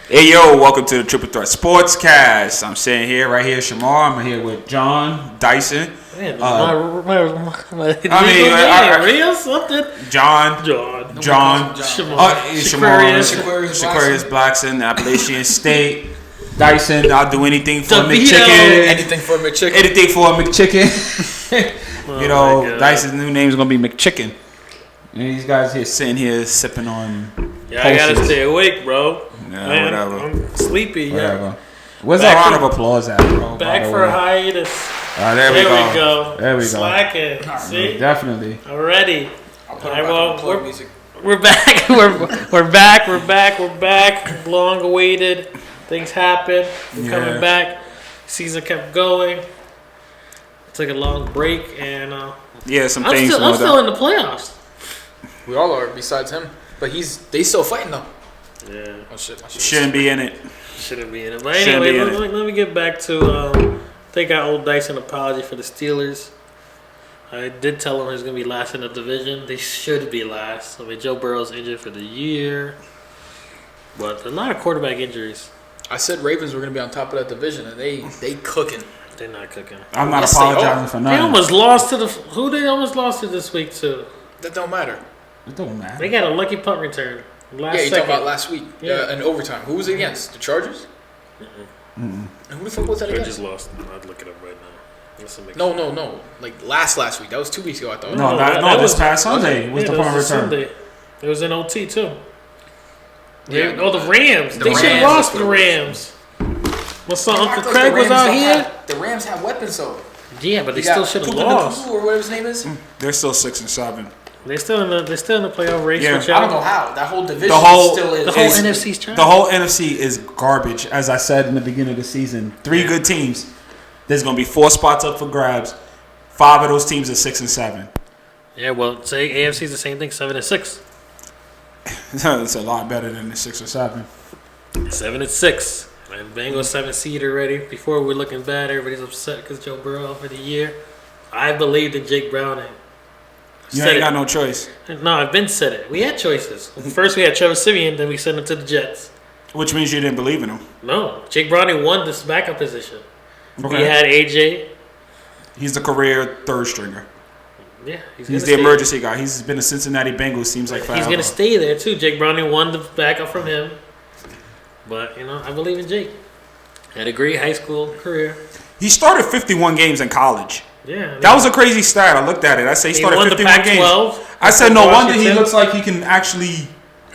Hey yo, welcome to the Triple Threat Sportscast. I'm sitting here, right here, Shamar. I'm here with John Dyson. Man, real something. John. Shakarius Blackson, Appalachian State. Dyson, I'll do anything for a DeVito. McChicken. Anything for a McChicken. Anything for a McChicken. You know, Dyson's new name is gonna be McChicken. And these guys here sitting here sipping on. Yeah, I gotta stay awake, bro. Yeah, Man, whatever. I'm sleepy. Whatever. Yeah. Where's the round of applause at, bro? Back for a hiatus. There we go. There we go. Slacking. See? Definitely. Already. I'll put on music. We're back. We're back. Long awaited. Things happen. We're coming back. Season kept going. Took a long break and Some I'm things. still in the playoffs. We all are, besides him. But they still fighting though. Yeah. Oh shit, my shit. Shouldn't be in it. Shouldn't be in it. But anyway, let me get back to I think I owe Dyson an apology for the Steelers. I did tell him he's going to be last in the division. They should be last. I mean, Joe Burrow's injured for the year. But a lot of quarterback injuries. I said Ravens were gonna be on top of that division, and they cooking. They're not cooking. I'm not Yes, apologizing for They nothing. almost lost to who they almost lost to this week to? That don't matter. It don't matter. They got a lucky punt return. Last Yeah, you second. talking about last week? Yeah. In overtime. Who was it against? The Chargers? And who the fuck was that They against? just lost. I'd look it up right now. No. Like last week. That was 2 weeks ago. I thought. No, that this was- past Sunday was the that punt was return. Sunday. It was in OT too. Yeah. The Rams. The They should have Rams, lost that's the what it Rams. What's up, I Uncle thought Craig the was Rams out don't here? The Rams have weapons though. Yeah, but they You got still should have Puka lost. Nacua or whatever his name is. They're still 6 and 7. They're still in the playoff race. Yeah. With I don't y'all. know how. That whole division The whole- still is. The whole It's- NFC's trash. The whole NFC is garbage, as I said in the beginning of the season. 3 good teams. There's gonna be 4 spots up for grabs. 5 of those teams are 6 and 7. Yeah, well, say AFC's the same thing, 7-6. It's a lot better than the 6 or 7. 7-6. And Bengals 7 seed already. Before we're looking bad, everybody's upset because Joe Burrow out for the year. I believed in Jake Browning. You ain't got no choice. No, I've been said it. We had choices. First we had Trevor Siemian, then we sent him to the Jets. Which means you didn't believe in him. No, Jake Browning won this backup position. Okay. He had AJ. He's the career 3rd stringer. Yeah, He's the emergency guy. He's been a Cincinnati Bengals. Seems like forever. He's gonna stay there too. Jake Browning won the backup from him. But I believe in Jake. Had a great high school career. He started 51 games in college. Yeah, That was a crazy stat. I looked at it. I said he started won the 51 games. Pac-12. I said no wonder he Washington. looks like he can actually,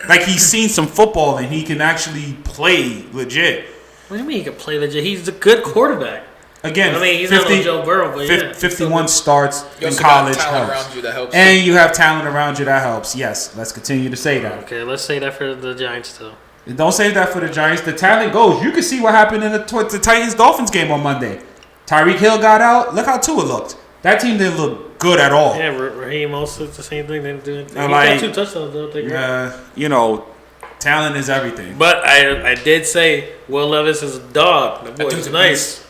like he's seen some football and he can actually play legit. What do you mean he can play legit? He's a good quarterback. Again, I mean, he's not no Joe Burrow, but yeah. 51 starts You in also college got talent helps. around you that helps. And you have talent around you that helps. Yes, let's continue to say that. Okay, let's say that for the Giants too. And don't say that for the Giants. The talent goes. You can see what happened in the Titans-Dolphins game on Monday. Tyreek Hill got out. Look how Tua looked. That team didn't look good at all. Yeah, Raheem also the same thing. They didn't do anything. He like- got 2 touchdowns though. Talent is everything. But I did say Will Levis is a dog. The boy dude's is a nice.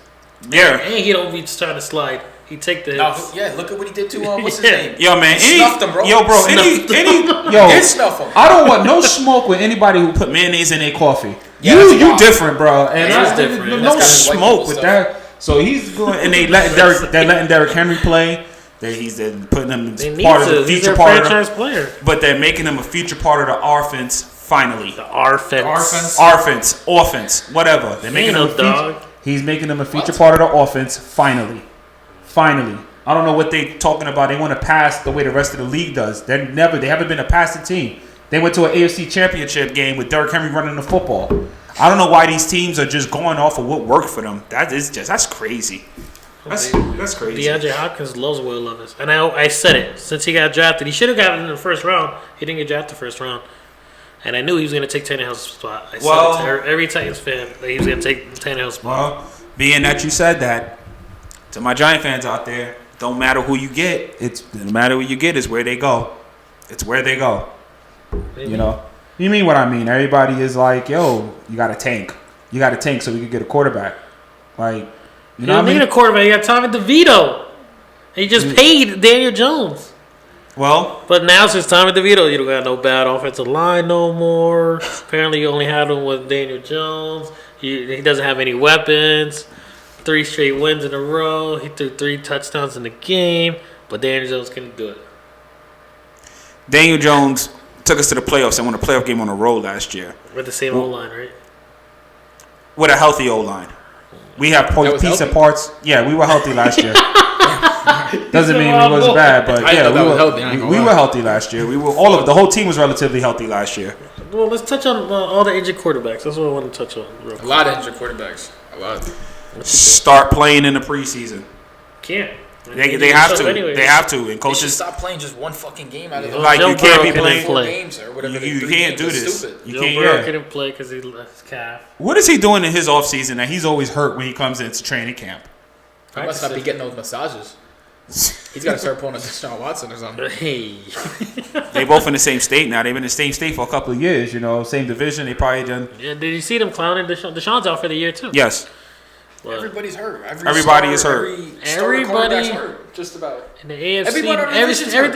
Yeah. And he don't be trying to slide. He take the No, hits. yeah, look at what he did to what's his Yeah. name? Yo, man. He snuffed him, bro. Yo, bro. Snuffed Did snuff him. I don't want no smoke with anybody who put mayonnaise in their coffee. Yeah, that's you wild. different, bro. And That's I- different. No That's gotta be white smoke people with stuff. that. So he's going, and they're letting Derrick Henry play. They're putting him They as need part of to. the He's future a part of franchise player. but they're making him a future part of the offense. Finally, The offense. offense, whatever. They're making him Ain't a no feature. dog. He's making him a feature part of the offense. Finally. I don't know what they're talking about. They want to pass the way the rest of the league does. They haven't been a passing team. They went to an AFC Championship game with Derrick Henry running the football. I don't know why these teams are just going off of what worked for them. That's crazy. That's crazy. DeAndre Hopkins loves Will Levis. And I said it. Since he got drafted, he should have gotten in the first round. He didn't get drafted first round. And I knew he was going to take Tannehill's spot. I said it to every Titans fan that he was going to take Tannehill's spot. Well, being that you said that, to my Giant fans out there, don't matter who you get. No matter who you get is where they go. It's where they go. Maybe. You know? You mean what I mean? Everybody is like, yo, you got to tank. You got to tank so we can get a quarterback. Like, you know what I need mean? a quarterback. You got Tommy DeVito. And you just paid Daniel Jones. Well, But now since Tommy DeVito, you don't got no bad offensive line no more. Apparently, you only had him with Daniel Jones. He doesn't have any weapons. 3 straight wins in a row. He threw 3 touchdowns in the game, but Daniel Jones couldn't do it. Daniel Jones took us to the playoffs and won a playoff game on the road last year With the same O-line, right? with a healthy O-line. We have was piece healthy? and parts. Yeah, we were healthy last year. Doesn't mean we was bad, but I yeah, thought we that was were, healthy, I ain't gonna we lie. were healthy last year. We were the whole team was relatively healthy last year. Well, let's touch on all the injured quarterbacks. That's what I want to touch on real A quick. lot of injured quarterbacks. A lot. Start playing in the preseason. Can't. They have to. Anyway. They have to. And They should coaches, stop playing just one fucking game out of the like, Joe you can't be Burrow playing. four play. games or whatever. You the 3 can't games. do That's this. Stupid. You Joe can't. Burrow Yeah. couldn't play because he left his calf. What is he doing in his offseason that he's always hurt when he comes into training camp? He must not be getting those massages. He's got to start pulling a Deshaun Watson or something. Hey. They both in the same state now. They've been in the same state for a couple of years. You know, same division. They probably done. Yeah, did you see them clowning Deshaun? Deshaun's out for the year, too. Yes. Well, Everybody's hurt. Everybody is hurt. Everybody- hurt. Just about. in the AFC, Everyone in our division's hurt.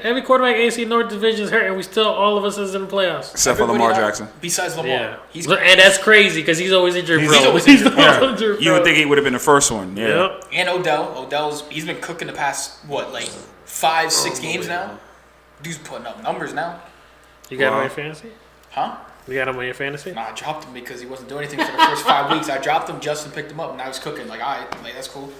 every quarterback AFC North division is hurt, and we still, all of us is in the playoffs. Except for Lamar Jackson. Besides Lamar. Yeah. He's And that's crazy because he's always injured, He's bro. always injured. always Yeah. injured, You would bro. think he would have been the first one. Yeah. Yep. And he's been cooking the past, 5-6 games now? Dude's putting up numbers now. You got him Wow. on your fantasy? Huh? You got him on your fantasy? Nah, I dropped him because he wasn't doing anything for the first 5 weeks. I dropped him, Justin picked him up, and now he's cooking. Like, all right, that's cool.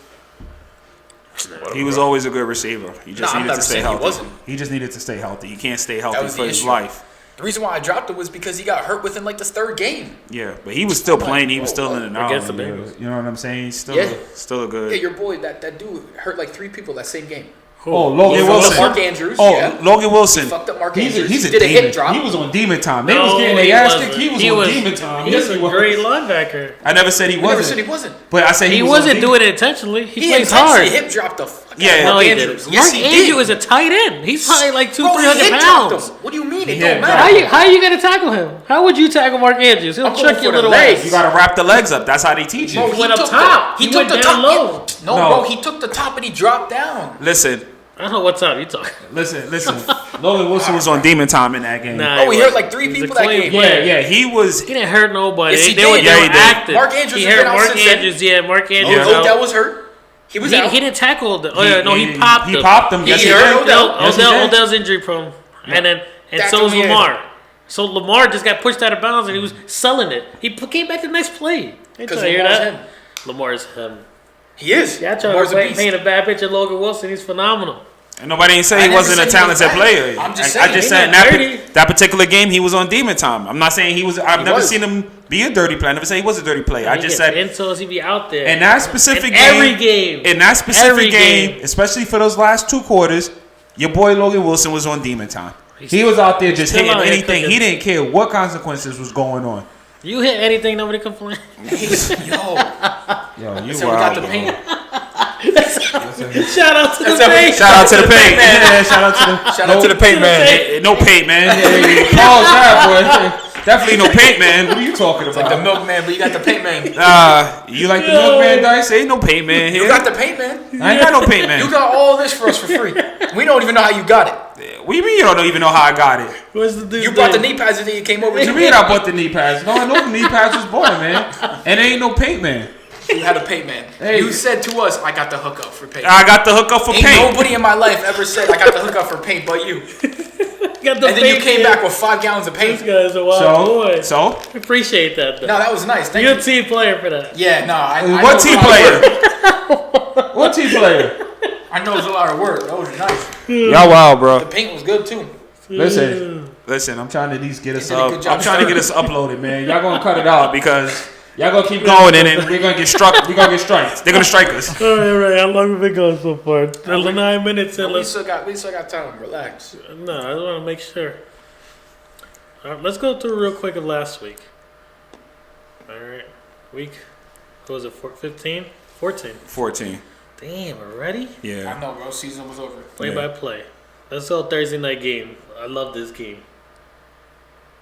He was always a good receiver. He just Nah, I'm needed not to stay saying he healthy. wasn't. He just needed to stay healthy. He can't stay That healthy was for the his issue. life. The reason why I dropped him was because he got hurt within this 3rd game. Yeah, but he was still playing. He was still in and out. Against the You Bengals. know what I'm saying? He's still, Yeah. still a good. Yeah, your boy, that dude hurt 3 people that same game. Oh, Logan He Wilson. fucked up Mark Andrews. Oh, yeah. Logan Wilson. Fucked up Mark He's Andrews. a Did a demon. hip drop. He was on demon time. They No, was getting he their ass wasn't. kicked. He was He on was- demon time. He's Yes, a he was. great linebacker. I never said he I never wasn't. said he wasn't. But I said He was wasn't on doing it intentionally. He plays intentionally hard. hip dropped the fuck Yeah, out of No, Mark he Andrews. didn't. Yes, Mark he Andrews did. is a tight end. He's probably like Bro, he 300 hip dropped pounds. him. What do you mean? It Yeah, don't bro. matter. How you gonna tackle him? How would you tackle Mark Andrews? He'll I'm trick going your for the little legs. ass. You gotta wrap the legs up. That's how they teach you. Bro, He went up took top. He He took went the down top. low. No, No. bro, he took the top and he dropped down. Listen, I don't know what's up. You talking? listen. Logan Wilson was on demon time in that game. Nah, Oh, he he hurt wasn't. 3 He's a people that clean game. player. Yeah, he was. He didn't hurt nobody. Yes, he they did. were, Yeah, they he were did. active. Mark Andrews he has hurt been out Mark since then. Andrews. Yeah, Mark Andrews. Yeah. out. Odell was hurt. He was out. He didn't tackle the. Oh yeah, no, he He popped him. popped him. Yes, He he hurt did. Odell. Yes, he did. Odell's injury prone, and That's so is what he Lamar. So Lamar just got pushed out of bounds and he was selling it. He came back the next play. Ain't Because you hear Lamar's that? him. Lamar's him. He is. Yeah, I tried Lamar's to a beast. paint a bad picture of Logan Wilson. He's phenomenal. And nobody ain't say I he never wasn't a said he was talented bad. player. I'm just I saying, just he said not dirty. that particular game he was on demon time. I'm not saying he was. I've never was. seen him be a dirty player. I never said he was a dirty player. I He just gets said insults. He be out there. in that specific In game, every game. in that specific Every game, game. especially for those last 2 quarters, your boy Logan Wilson was on demon time. He was out there just still hitting out here anything. cooking. He didn't care what consequences was going on. You hit anything, nobody complain. Yo, Yo, you so we got the bro. paint. Shout out to the That's how we- face. Shout out to the paint, man. Yeah, shout out to the Shout out to the paint man. Hey, no paint, man. Pause that, boy. Definitely no paint, man. What are you talking Like the about? milkman, but you got the paint man. You like the Yo. milkman dice? Ain't no paint man here. You got the paint man. I ain't got no paint man. You got all this for us for free. We don't even know how you got it. What do you mean you don't even know how I got it? What's the dude? You brought the knee pads and then you came over. What you mean I bought the knee pads? No, I know the knee pads was born, man. And there ain't no paint man. You had a paint man. Hey. You said to us, "I got the hookup for paint." I got the hookup for Ain't paint. nobody in my life ever said I got the hookup for paint, but you. Got the And then you paint came man. back with 5 gallons of This paint. guy's a wild boy. So Appreciate that. Though. No, that was nice. Thank You're a you. team player for that. Yeah, no. I what know team it's a lot of player? work. What team player? I know it's a lot of work. That was nice. Y'all wild, bro. The paint was good too. Listen. I'm trying to at least get us did a up. good job I'm trying to get us uploaded, man. Y'all gonna cut it out because y'all gonna keep Going going, and then we're gonna get struck. We're gonna get strikes. They're gonna strike us. All right. How long have we been going so far? 9 minutes. And We still got time. Relax. No, I just want to make sure. All right, let's go through real quick of last week. All right. Week, what was it, 15? 14. 14. Damn, already? I Yeah. know, bro. Season was over. Play Yeah. by play. Let's go Thursday night game. I love this game.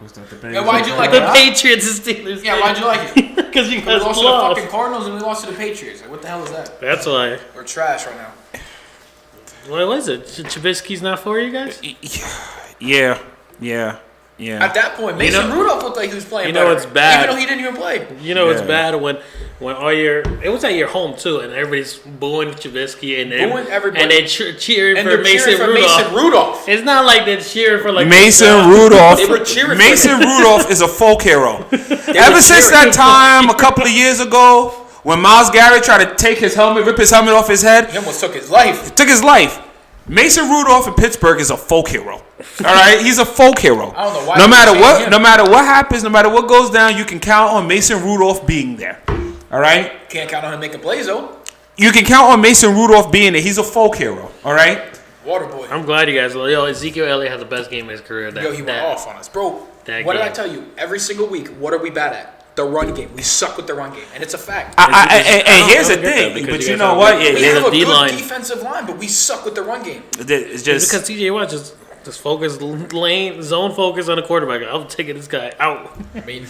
Was that the Yeah, why'd you like The it? Huh? Patriots and Steelers. Yeah, why'd you like it? Because you We guys lost to the lost. fucking Cardinals and we lost to the Patriots. Like, what the hell is that? That's why. We're trash right now. What was it? Trubisky's not for you guys? Yeah. At that point, Mason Rudolph looked like he was playing. You know better, it's bad. even though he didn't even play. You know it's Yeah. bad when all it was at your home too, and everybody's booing Trubisky and Booing everybody. and they cheering And for they're cheering for Rudolph. Mason Rudolph. It's not like they're cheering for like Mason Rudolph. They were cheering for Mason him. Rudolph is a folk hero. Ever since cheering. that time, a couple of years ago, when Myles Garrett tried to take his helmet, rip his helmet off his head, He almost took his life. took his life. Mason Rudolph in Pittsburgh is a folk hero. All right, he's a folk hero. I don't know why No you matter saying what, him. no matter what happens, no matter what goes down, you can count on Mason Rudolph being there. All right, Can't count on him making plays though. you can count on Mason Rudolph being there. He's a folk hero. All right. Water boy. I'm glad you guys. Yo, Ezekiel Elliott had the best game of his career. Yo, he went off on us, bro. that What did I game. tell you? Every single week, what are we bad at? The run game. We suck with the run game, and it's a fact. And here's the I don't get that thing, because but you you guys know have what? a- we Yeah, have the a good D-line. defensive line, but we suck with the run game. It's It's just because TJ Watt just focus lane zone focus on the quarterback. I'm taking this guy out, I mean,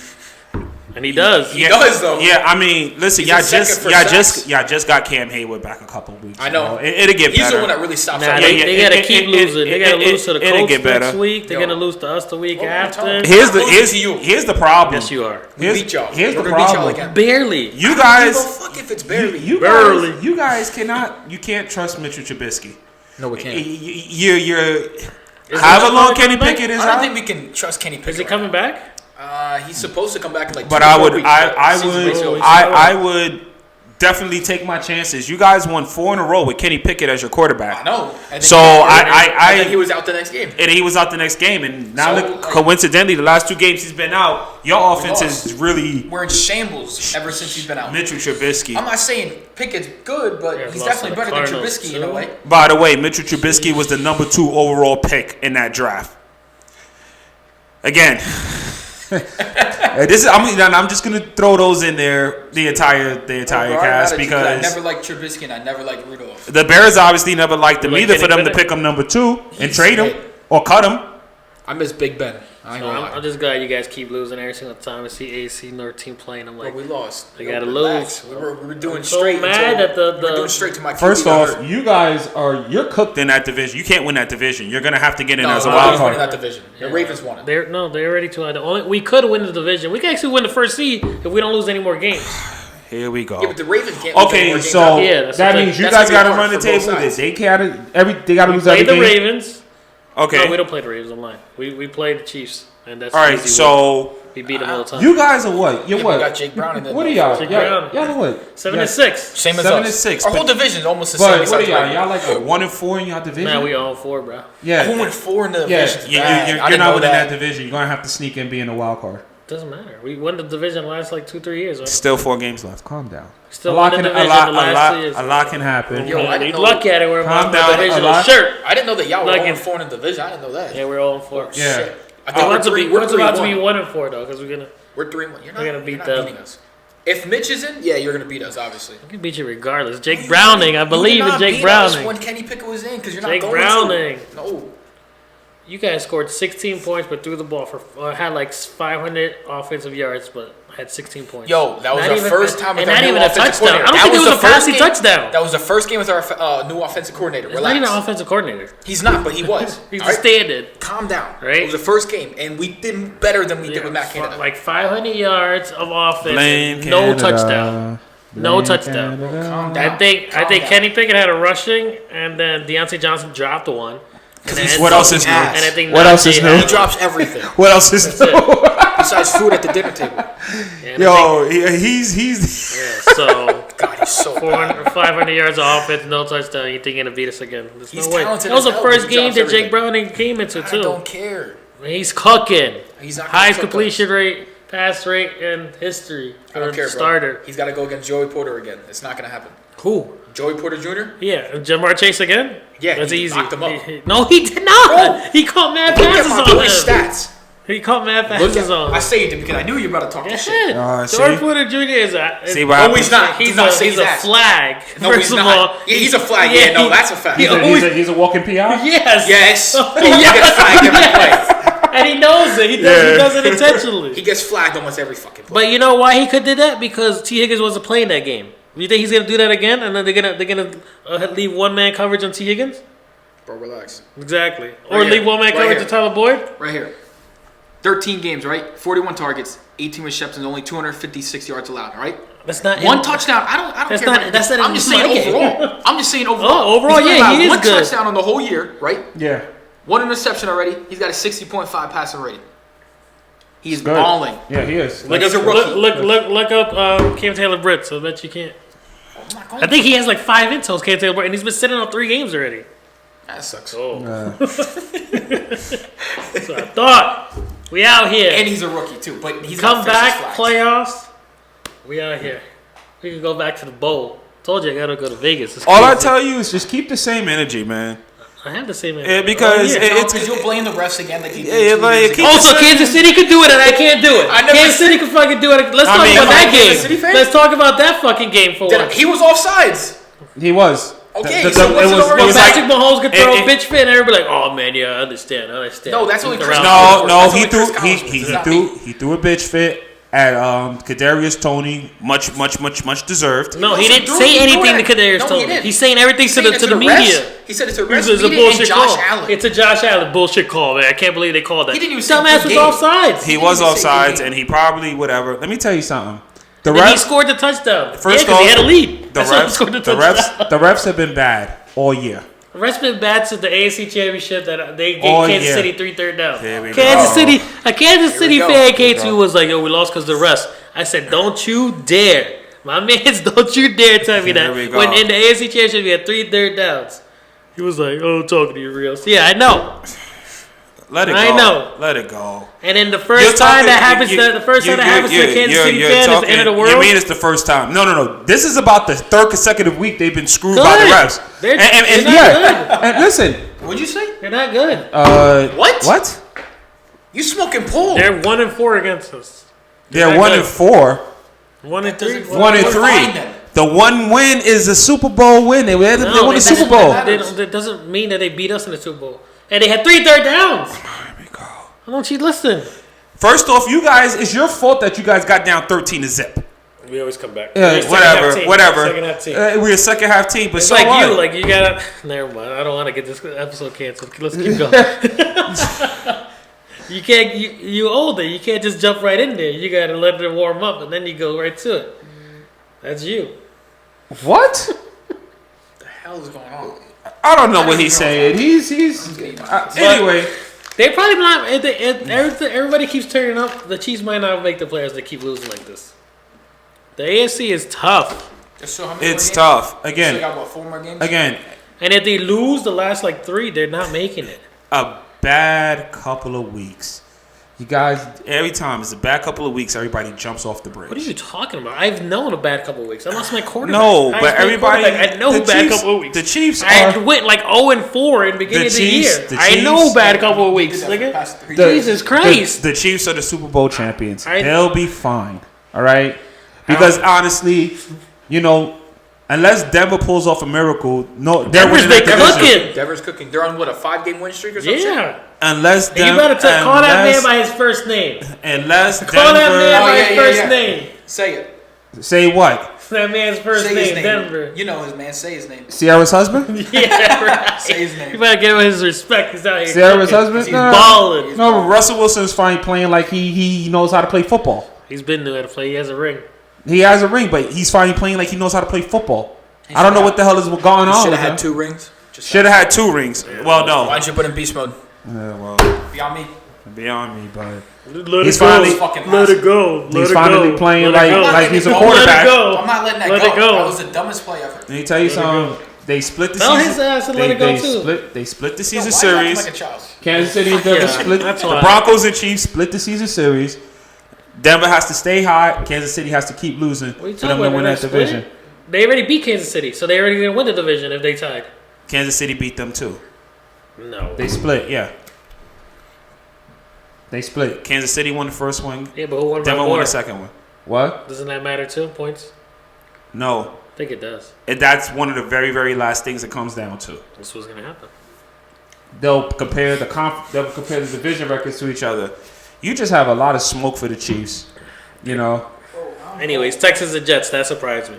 and he does. He does, though. Yeah, I mean, listen, He's a second for sacks. y'all just got Cam Hayward back a couple of weeks. I know. ago. It'll get he's better. the one that really stops Nah, us. they, yeah, they gotta it- keep it- losing. They gotta lose to the it'll Colts get next better. week. They're Yo. gonna lose to us the week What are you after. talking about? Here's to you. here's the problem. Yes, you are. We beat y'all. Here's We're the gonna beat y'all problem. again. Barely. You Give a guys, fuck if it's barely. you Barely. guys, you guys you can't trust Mitchell Trubisky. no, we You're Is however he long coming Kenny back? Pickett is I don't out. think we can trust Kenny Pickett. Is he right coming back? now. He's supposed to come back in like. But 2 to I 4 would, weeks, I, but I season basically would, over. I would definitely take my chances. You guys won 4 in a row with Kenny Pickett as your I quarterback. know. And then So and then he was out the next game. and he was out the next game, and now So, look, like- coincidentally, the last 2 games he's been out, your offense lost. is really We're in shambles ever since he's been out. Mitchell Trubisky. I'm not saying Pickett's good, but Yeah, he's lost definitely to the better than Cardinals, Trubisky in a too. way. By the way, Mitchell Trubisky was the number 2 overall pick in that draft. Again, I'm just gonna throw those in there the entire Bro, I'm cast mad at you I because never liked Trubisky and I never liked Rudolph. the Bears obviously never liked him You like either for Kenny them to Pickett? pick him number 2 and He's trade him hit. or cut him. I miss Big Ben. I ain't So gonna I'm lie. just glad you guys keep losing every single time I see AC North team playing. I'm Bro, like, we lost. They Yo, gotta relax. lose. We were doing I'm so straight. mad until, that we were doing straight to my First QB got off, hurt. you guys you're cooked in that division. You can't win that division. You're gonna have to get in No, as a no, wild we winning card. that division. The Ravens won it. they're already too high. We could win the division. We can actually win the first seed if we don't lose any more games. Here we go. Yeah, but the Ravens can't lose any Okay, more games so out. Yeah, that's that the means thing. you That's guys gonna got be to run the hard for both table. sides. They got to lose Play every the game. Ravens. Okay. No, we don't play the Ravens. I'm lying. We played the Chiefs, and that's All right. easy win. So We beat them all the time. you guys are what? You're Yeah, what? we got Jake Brown in there. What are y'all? Jake Y'all Brown. are what? 7-6. Same as 7 us. and 6, Our but- whole division is almost the same. But what are besides y'all? Ravens. Y'all like a 1-4 in y'all division? Man, we 0-4, bro. yeah. 0-4 in the Yeah, division. you're not winning that division. You're gonna have to sneak in being a wild card. Doesn't matter. We won the division last like 2-3 years. Right? Still 4 games left. Calm down. Still won the division the last 2 years. A lot can happen. Yo, I You didn't know- lucky at it. We're Calm my down, divisional a lot. shirt. I didn't know that y'all were Like 0-4 in the division. I didn't know that. Yeah, we're 0-4. Yeah. Shit. I We're think about to be. we're We're about to be 3-1. 1-4 though, because we're gonna We're 3-1. You're We're gonna beat you're not them. beating us. If Mitch is in, yeah, you're gonna beat us, obviously. we can beat you regardless. Jake Browning, I You believe did in not Jake beat us Browning. when Kenny Pickett was in, because you're not Jake going Browning. to. No. You guys scored 16 points, but threw the ball for had like 500 offensive yards, but had 16 points. Yo, that was Not our even- first time with and our not new even a offensive touchdown. coordinator. I don't That think it was was a the first passing game- touchdown. That was the first game with our new offensive coordinator. It's Relax. not even an offensive coordinator. He's not, but he was. He's All the right? standard. Calm down. Right? It was the first game, and we did better than we did with Matt Canada. Like 500 yards of offense, Blame and no Canada. touchdown. No Blame touchdown. Canada. Calm down. I think Calm down. Kenny Pickett had a rushing, and then Deontay Johnson dropped one. And he's then- What else is new? ass. And I think What else is Najee new? had- He drops everything What else is That's new? besides food at the dinner table. and I Yo, he's think- yeah, so God, he's so bad. 400, 500 yards of offense, no touchdown. You think you're gonna beat us again? There's He's no way. talented That was as the hell, first but he game drops that everything. Jake Browning came into I too. don't care. He's cooking. He's not gonna Highest cook completion us. rate, pass rate in history I don't for care, a bro. starter. He's got to go against Joey Porter again. It's not gonna happen. Who? Joey Porter Jr. Yeah, Jamar Chase again? Yeah, That's he easy. knocked him up. No, he did not. Bro, He caught mad Look at passes my on boy's him. stats. He caught mad Look passes at, on I him. saved it because I knew you were about to talk this shit. see? George Porter Jr. is a. See what No, happens? he's not. He's Do not a, say he's his a ass. flag. No, First he's of not. all, Yeah, he's a flag. Yeah, no, that's a fact. He's a walking PI? Yes. Yes. Oh, He gets flagged every play. And he knows it. He does it intentionally. He gets flagged almost every fucking play. But you know why he could do that? Because T. Higgins wasn't playing that game. You think he's gonna do that again? And then they're gonna leave one man coverage on T. Higgins? Bro, relax. Exactly. Or Right leave here. one man Right coverage here. to Tyler Boyd. Right here. 13 games, right? 41 targets, 18 receptions, only 256 yards allowed, all right? That's not One touchdown. I don't That's care. not- about that's it. not I'm just in saying my game. overall. I'm just saying overall. Oh, overall, He's yeah, allowed he is one good. touchdown on the whole year, right? Yeah. One interception already. He's got a 60.5 passer rating. He's Good. balling. Yeah, he is. Like as a rookie. Look up Cam Taylor Britt. So I bet you can't. I'm not going I think he has like 5 intros, Cam Taylor Britt, and he's been sitting on 3 games already. That sucks. Oh, so I thought we out here. And he's a rookie too, but he's Come got fish back, flags. playoffs. We out here. We can go back to the bowl. Told you I gotta go to Vegas. It's All I crazy. tell you is just keep the same energy, man. I have the same. Yeah, because Oh, yeah. it's Because you'll blame the refs again like you Yeah, did 2 like, years keep- ago. Also, Kansas City could do it, and I can't do it. I never Kansas City said- could fucking do it. Let's I talk mean, about am I that a Kansas game. City fan? Let's talk about that fucking game for once. He was offsides. He was. Okay, The- so the- what's it it was. already- It was Patrick like Mahomes could throw a it- bitch fit, and everybody like, "Oh man, yeah, I understand. No, that's only He's Chris around. Collins. no. That's He only threw Chris Collins. he It's not me. threw a bitch fit at Kadarius Toney. Much deserved. No, he Also didn't threw- say he threw anything to it. Kadarius No, he Toney. didn't. He's saying everything He's to saying it the refs. media. He said it's a It's refs a meeting and bullshit Josh call. Allen. It's a Josh Allen bullshit call, man. I can't believe they called that. He didn't even say Dumbass good was game. offsides. He was didn't even say offsides, good and he probably whatever. Let me tell you something. The And then he refs, scored the touchdown. First yeah, because he off, had a lead. the That's why he refs, scored the the touchdown. the refs have been bad all year. The ref's been bad since the AFC Championship that they gave Oh, Kansas yeah. City 3 third down. Here we go. Kansas City, a Kansas City go. fan came to was like, "Yo, we lost because the refs." I said, "Don't you dare, my man's, don't you dare tell me Here that." we go. When in the AFC Championship, we had 3 third downs. He was like, "Oh, I'm talking to you, real." So, yeah, I know. Let it go. I know. Let it go. And then the You're first time talking- that happens, you- the first time that happens to a Kansas City you're fan is the talking- end of the world. You mean it's the first time? No. This is about the 3rd consecutive week they've been screwed by the Good. refs. They're- And they're not Yeah. And listen, What'd you say? They're not good. What? what? You smoking pool? They're 1-4 against us. They're not 1 good. and 4. 1 and 3. doesn't- 1 and We're 3. fine then. The one win is a Super Bowl win. They won the Super Bowl. That doesn't mean that they beat us in the Super Bowl. And they had 3 third downs. Why don't you listen? First off, you guys, it's your fault that you guys got down 13-0. We always come back. Yeah, We're second half team. Whatever. Second half team. We're a second half team, but It's so like what? you, like you gotta. Never mind. I don't want to get this episode canceled. Let's keep going. You can't. You older. You can't just jump right in there. You gotta let it warm up, and then you go right to it. That's you. What? the hell is going on? I don't know what he's saying. He's Anyway, They probably not. Everybody keeps turning up. The Chiefs might not make the playoffs. They keep losing like this. The AFC is tough, So how many it's more games? tough. So you Again, got what, 4 more games? again, and if they lose the last like 3, they're not making it. a bad couple of weeks. You guys, Every time it's a bad couple of weeks, everybody jumps off the bridge. What are you talking about? I've known a bad couple of weeks. I lost my quarterback. No, I but lost my everybody. quarterback. I know the bad Chiefs- couple of weeks. The Chiefs I are. went like 0-4 in the beginning of the Chiefs- year. the I know Chiefs- bad couple of You weeks, did that for the nigga. past 3 The- years. Jesus Christ. The Chiefs are the Super Bowl champions. I- They'll be fine. All right? Because honestly, you know, unless Denver pulls off a miracle, no, they're Denver's winning that they division. cooking. Denver's cooking. They're on what, a 5-game win streak or something? Yeah. Unless And you better call that man by his first name. unless Call that man Denver. by Oh, his yeah, first yeah. name. Say it. Say what? That man's first Say name, his name. Denver. You know his man. Say his name. Sierra's husband? Yeah, right. Say his You name. better give him his respect. He's out here. Sierra's cooking. husband? He's No, balling. no, but Russell Wilson's finally playing like he knows how to play football. He's been there to play. He has a ring. He has a ring, but he's finally playing like he knows how to play football. I don't know what the hell is going on. Should with have had him. 2 rings. Should have had 2 rings. Well, no. Why'd you put in beast mode? Well, Beyond me. Beyond me, but Let He's it go. finally- Fucking Let it go. Let He's it finally go. playing Let it like- go. like he's a Let it quarterback. go. I'm not letting that Let go. it go. That was the dumbest play ever. let me tell you something. They split the Tell season. his ass to they, let it go they too. split. They split the Yo, season why you acting series. like a child? Kansas City and Denver Yeah, split. that's The why. Broncos and Chiefs split the season series. Denver has to stay high. Kansas City has to keep losing What are you for them talking to win about? that They're not division. split? They already beat Kansas City, so they already gonna win the division if they tied. Kansas City beat them too. No. They split. Yeah. They split. Kansas City won the first one. Yeah, but who won by Denver won more? the second one. What? Doesn't that matter too? Points? No, I think it does. that's one of the very, very last things it comes down to. That's what's gonna happen. They'll compare the division records to each other. You just have a lot of smoke for the Chiefs. You know. Anyways, Texans and Jets. That surprised me.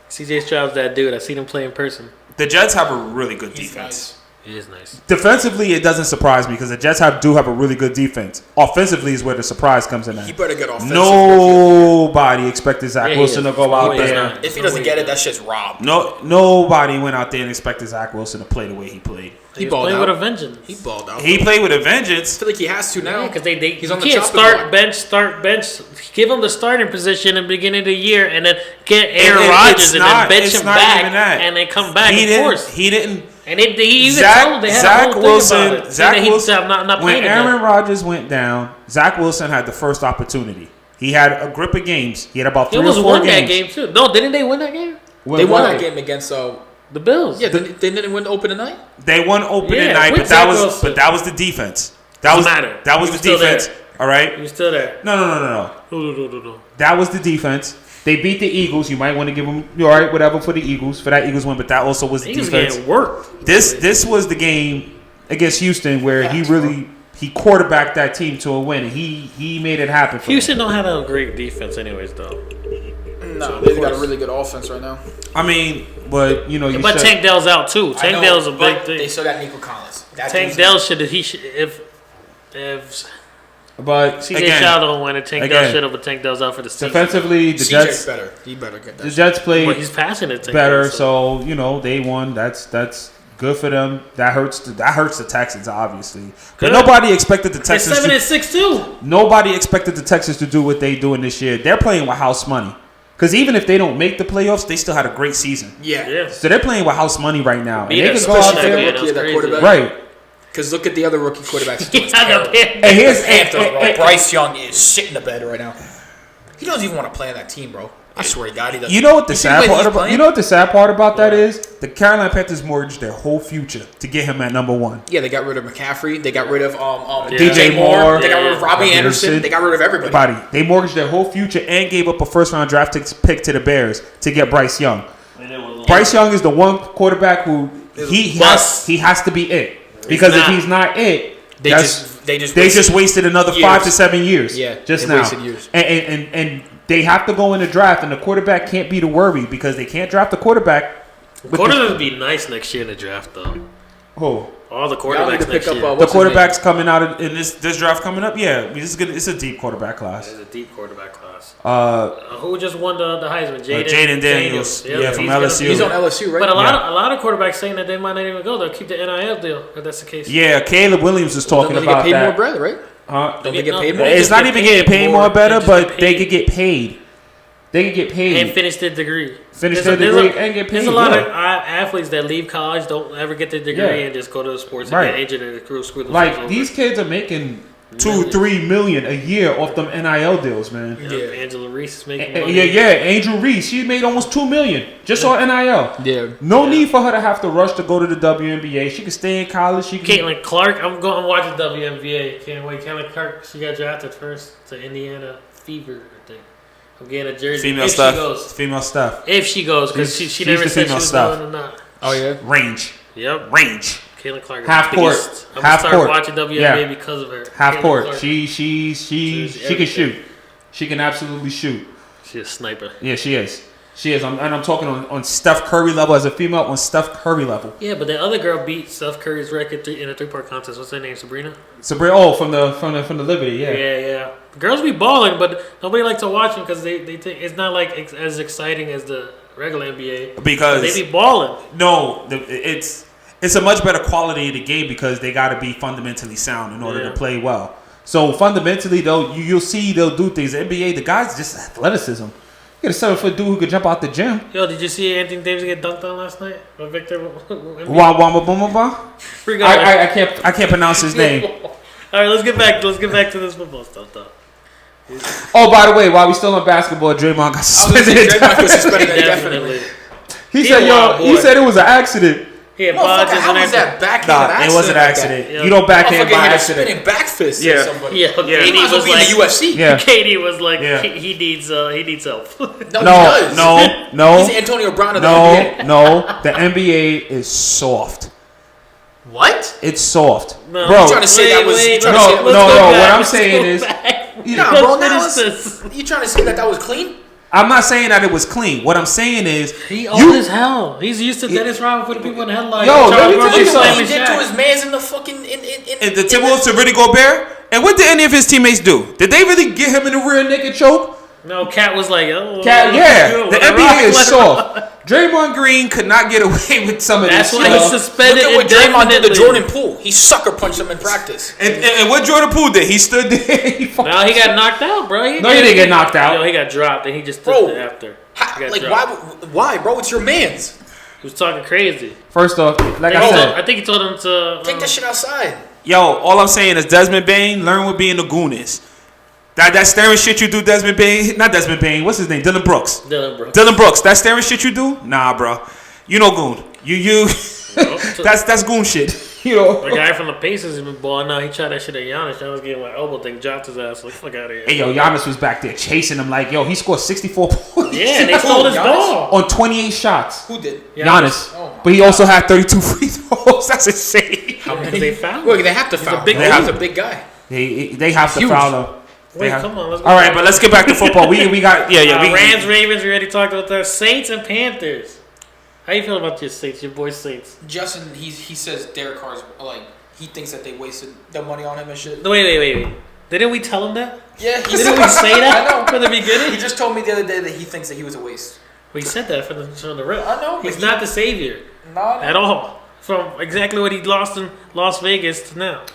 CJ Stroud's that dude. I seen him play in person. The Jets have a really good He's defense. nice. It is nice. Defensively, it doesn't surprise me because the Jets do have a really good defense. Offensively is where the surprise comes in. He At. better get offensive. Nobody expected Zach Yeah, he Wilson is. to go out No, he's there. not. If he doesn't get it, that shit's robbed. Nobody went out there and expected Zach Wilson to play the way he played. He He's balled playing out. with a vengeance. He balled out. He played with a I vengeance. feel like he has to now. Yeah, because they He's you on the can't chopping start block. bench. Give him the starting position in the beginning of the year, and then get Aaron It- Rodgers it's and not- then bench it's him not back, even that. and then come back. He Of didn't. course, He didn't. and they even Zach- told him they had Zach a whole thing Wilson- about it. Zach Saying that he Wilson- said, I'm not When playing Aaron again. Rodgers went down, Zach Wilson had the first opportunity. He had a grip of games. He had about He 3 or almost 4 won games. that game too. No, didn't they win that game? They won that game against The Bills. yeah. They didn't win open tonight. They won opening Yeah, night, with but that Zach was Wilson. the defense. Doesn't matter. That was He the was still defense. there. All right. You still there? No. No. That was the defense. They beat the Eagles. You might want to give them all right, whatever for the Eagles for that Eagles win, but that also was the He was defense. getting worked. This was the game against Houston where he quarterbacked that team to a win. And he made it happen. For Houston them. don't have a great defense, anyways, though. No, they've got a really good offense right now. I mean, but you know, you But said, Tank Dell's out too. I Tank know, Dell's a big but thing. They still got Nico Collins. That Tank dude's Dell should if but CJ again, Stroud don't win it, Tank again, Dell should have, but Tank Dell's out for the season. defensively, the CJ's Jets better. He better get that. the shit. Jets played But he's passing it. Tank better, Dell, so you know they won. That's good for them. That hurts the Texans obviously, but Good. nobody expected the They're Texans. 7-6 too. Nobody expected the Texans to do what they doing this year. They're playing with house money. Because even if they don't make the playoffs, they still had a great season. Yeah. Yeah. So they're playing with house money right now. And Beat they us, can go out especially there. that Rookie, that crazy. quarterback. Right. Because look at the other rookie quarterbacks. He had a bad- And here's Panthers, bro. and- Bryce Young is shit in the bed right now. He doesn't even want to play on that team, bro. I swear to God, he doesn't. you know what the see sad way part he's about playing? you know what the sad part about that is? The Carolina Panthers mortgaged their whole future to get him at number 1. Yeah, they got rid of McCaffrey. They got rid of DJ Moore. They got rid of Robbie Yeah. Anderson. They got rid of everybody. Body. They mortgaged their whole future and gave up a first round draft pick to the Bears to get Bryce Young. Bryce Young is the one quarterback who he Bust. has to be it. Because if not. he's not it, They that's- just just wasted another years. 5 to 7 years. Yeah, just they now. wasted years. And they have to go in the draft, and the quarterback can't be the worry because they can't draft the quarterback. with Quarterbacks would be nice next year in the draft, though. Who? All the Y'all need quarterbacks to next pick up year. The what's his name? quarterbacks coming out in this draft coming up. Yeah, I mean, it's a deep quarterback class. There's a deep quarterback class. Uh, Who just won the Heisman? Jaden Daniels. Yep, Yeah, from he's gonna LSU. be- He's on LSU, right? But a Yeah. lot of quarterbacks saying that they might not even go. They'll keep the NIL deal if that's the case. yeah, Caleb Williams was talking Don't they get about paid that. more bread, right? Huh? Don't they get No, paid they more? It's just not get even getting paid more. more better, They just but get they paid. could get paid. They could get paid. And finish their degree. Finish There's their a- degree and get There's paid, a lot yeah. of athletes that leave college, don't ever get their degree, Yeah. and just go to sports Right. and get injured and screw themselves Like over. these kids are making 2-3 million a year off them NIL deals, man. Yep, Yeah. Angela Reese is making Yeah, money. Angel Reese, she made almost 2 million just on NIL. Yeah. No need for her to have to rush to go to the WNBA. She can stay in college. She can. Caitlin Clark, I'm watching WNBA. Can't wait. Caitlin Clark, she got drafted first to Indiana Fever, I think. I'm getting a jersey. Female if stuff. she goes. Female stuff. If she goes, because She's she the never said she female was stuff. going or not. Oh yeah. Range. Yep. Range. Caitlin Clark. is Half the court. biggest. I'm Half gonna start court. watching WNBA Yeah. because of her. Half Caitlin court. Clark. She can everything. shoot. She can absolutely shoot. She's a sniper. Yeah, she is. She is. I'm talking on Steph Curry level as a female on Steph Curry level. Yeah, but the other girl beat Steph Curry's record in a 3-part contest. What's her name? Sabrina. Sabrina. Oh, from the Liberty. Yeah. Yeah. The girls be balling, but nobody likes to watch them because they think it's not like as exciting as the regular NBA. Because They be balling. no, it's a much better quality of the game because they got to be fundamentally sound in order Yeah. to play well. So fundamentally, though, you'll see they'll do things. The NBA, the guys just athleticism. You get a 7-foot dude who could jump out the gym. Yo, did you see Anthony Davis get dunked on last night? Or Victor? Wah. I can't pronounce his name. All right, let's get back to this football stuff, though. Oh, by the way, while we still on basketball, Draymond got I was gonna say suspended. Draymond was suspended. Definitely. Definitely. He He said, a wild he boy. said it was an accident. He had Motherfucker, bodges how and was that everything. backhand Nah, it was an like that? accident. Yeah. You don't backhand Motherfucker by hit a accident. spinning back fist Yeah. at somebody. Yeah, He KD might as well was be in like, the UFC. Yeah. KD was like, Yeah. he needs help. No, he No, does. no. He's Antonio Brown of the NBA. No. The NBA is soft. What? It's soft, No. bro. You trying to say that was- you trying to say- No. let's What I'm let's saying go is, back. Nah, Let's bro, now finish this. you trying to say that was clean? I'm not saying that it was clean. What I'm saying is He old as hell. He's used to Dennis Rodman putting people in the headline. Yo, Charles let me Barkley tell you Look at what slamming he did to Shaq. his mans in the fucking and the Timberwolves to Rudy Gobert. And what did any of his teammates do? Did they really get him in the rear naked choke? No, Cat was like, oh. Yeah, the whatever. NBA is soft. Draymond Green could not get away with some of That's this why shit. he's suspended Look at what Draymond did to indefinitely. Jordan Poole. He sucker punched him in practice. And what Jordan Poole did? He stood there. No, he got knocked out, bro. No, he didn't get knocked out. No, he got dropped, and he just stood Bro, there after. He got Like dropped. why, bro? It's your man's. He was talking crazy. First off, like I said, I think he told him to Take that shit outside. yo, all I'm saying is Desmond Bain, learn what being a goon is. That staring shit you do, Desmond Bain, not Desmond Bain, what's his name? Dylan Brooks. Dylan Brooks, that staring shit you do? Nah, bro. You know goon. You that's goon shit. You know. The guy from the Pacers has been balling out. He tried that shit at Giannis. Giannis getting my elbow thing, dropped his ass. Like, fuck out of here. Hey, yo, Giannis was back there chasing him like, yo, he scored 64 points. Yeah, they stole his Giannis? ball. on 28 shots. Who did? Giannis. Oh my But he also had 32 free throws. That's insane. Because they found Look, him. they have to foul. big He's dude. a big guy. They have to Huge. foul him. Wait, come on. Let's go. All right, but let's get back to football. We got Rams, Ravens, we already talked about that. Saints and Panthers. How you feel about your Saints, your boy Saints? Justin, he says Derek Carr's like he thinks that they wasted the money on him and shit. Wait. Didn't we tell him that? Yeah, he Didn't we say that I know. from the beginning? He just told me the other day that he thinks that he was a waste. We said that from the rip. I know, He's but not the savior Nah, at all. From exactly what he lost in Las Vegas to now.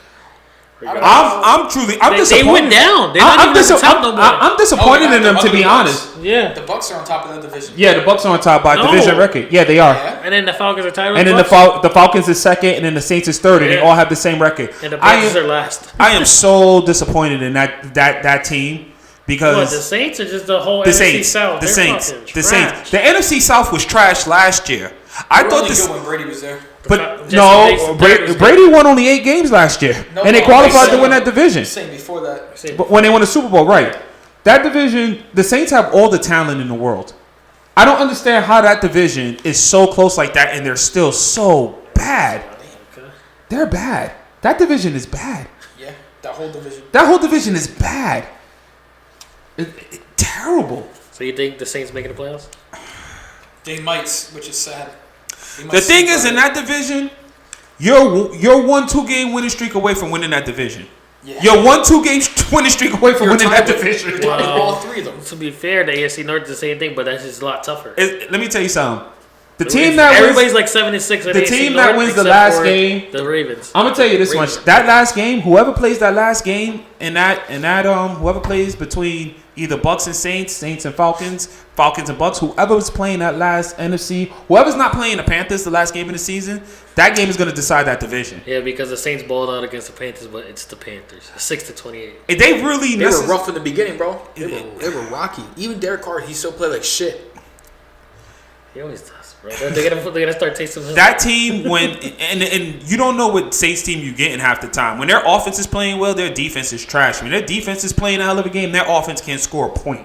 I'm truly They disappointed. went down. They're not even at the top no more. I'm disappointed Oh, in them, to be the Bucks. honest. Yeah. The Bucks are on top of the division. Yeah, the Bucks are on top by No. division record. Yeah, they are. Yeah. And then the Falcons are tied with And then the Falcons is second, and then the Saints is third, and they Yeah. all have the same record. And the I Panthers are am, last. I am so disappointed in that team What, because the Saints or just the whole the NFC Saints, South? the They're Saints, fucking the trash. Saints. The NFC South was trash last year. I They were thought only this, good when Brady was there. but Jesse no, Bates the third was Brady won only 8 games last year, No, and they no, qualified they to win said- that division. I'm saying before that. good. But when they won the Super Bowl, right? That division, the Saints have all the talent in the world. I don't understand how that division is so close like that, and they're still so bad. Okay. They're bad. That division is bad. Yeah, that whole division. That whole division is bad. Terrible. So you think the Saints making the playoffs? They might, which is sad. The thing is, in that division, you're 1-2 game winning streak away from winning that division. Yeah. You're 1-2 game winning streak away from You're winning tied that with- division. You're tied with all three of them. To be fair, the AFC North is the same thing, but that's just a lot tougher. Let me tell you something. The team that Everybody's wins, like 7-6. the team that wins the last game. The Ravens. I'm gonna tell you this much: that last game, whoever plays that last game, and whoever plays between either Bucks and Saints and Falcons, Falcons and Bucks, whoever's playing that last NFC, whoever's not playing the Panthers the last game of the season, that game is gonna decide that division. Yeah, because the Saints balled out against the Panthers, but it's the Panthers. 6-28. If they really They were rough in the beginning, bro. They Yeah. were rocky. Even Derek Carr, he still played like shit. He always does, bro. They're gonna start tasting him. that team when and you don't know what Saints team you get in half the time. When their offense is playing well, their defense is trash. When their defense is playing a hell of a game, their offense can't score a point.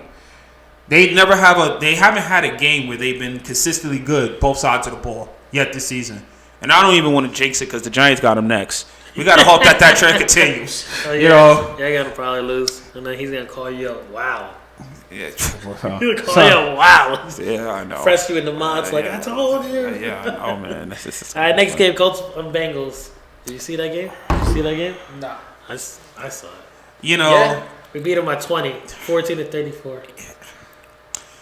They haven't had a game where they've been consistently good both sides of the ball yet this season. And I don't even want to jinx it because the Giants got them next. We got to hope that trend continues. Oh, You know. yeah, you're gonna probably lose, and then he's gonna call you out. Wow. Yeah, He's gonna call you out. Wow. yeah, I know. Press you in the mods like I told you. Yeah, I know, man. This is All right, next game, Colts and Bengals. Did you see that game? Did you see that game? Nah. I saw it. You know. Yeah. We beat them by 20, 14-34.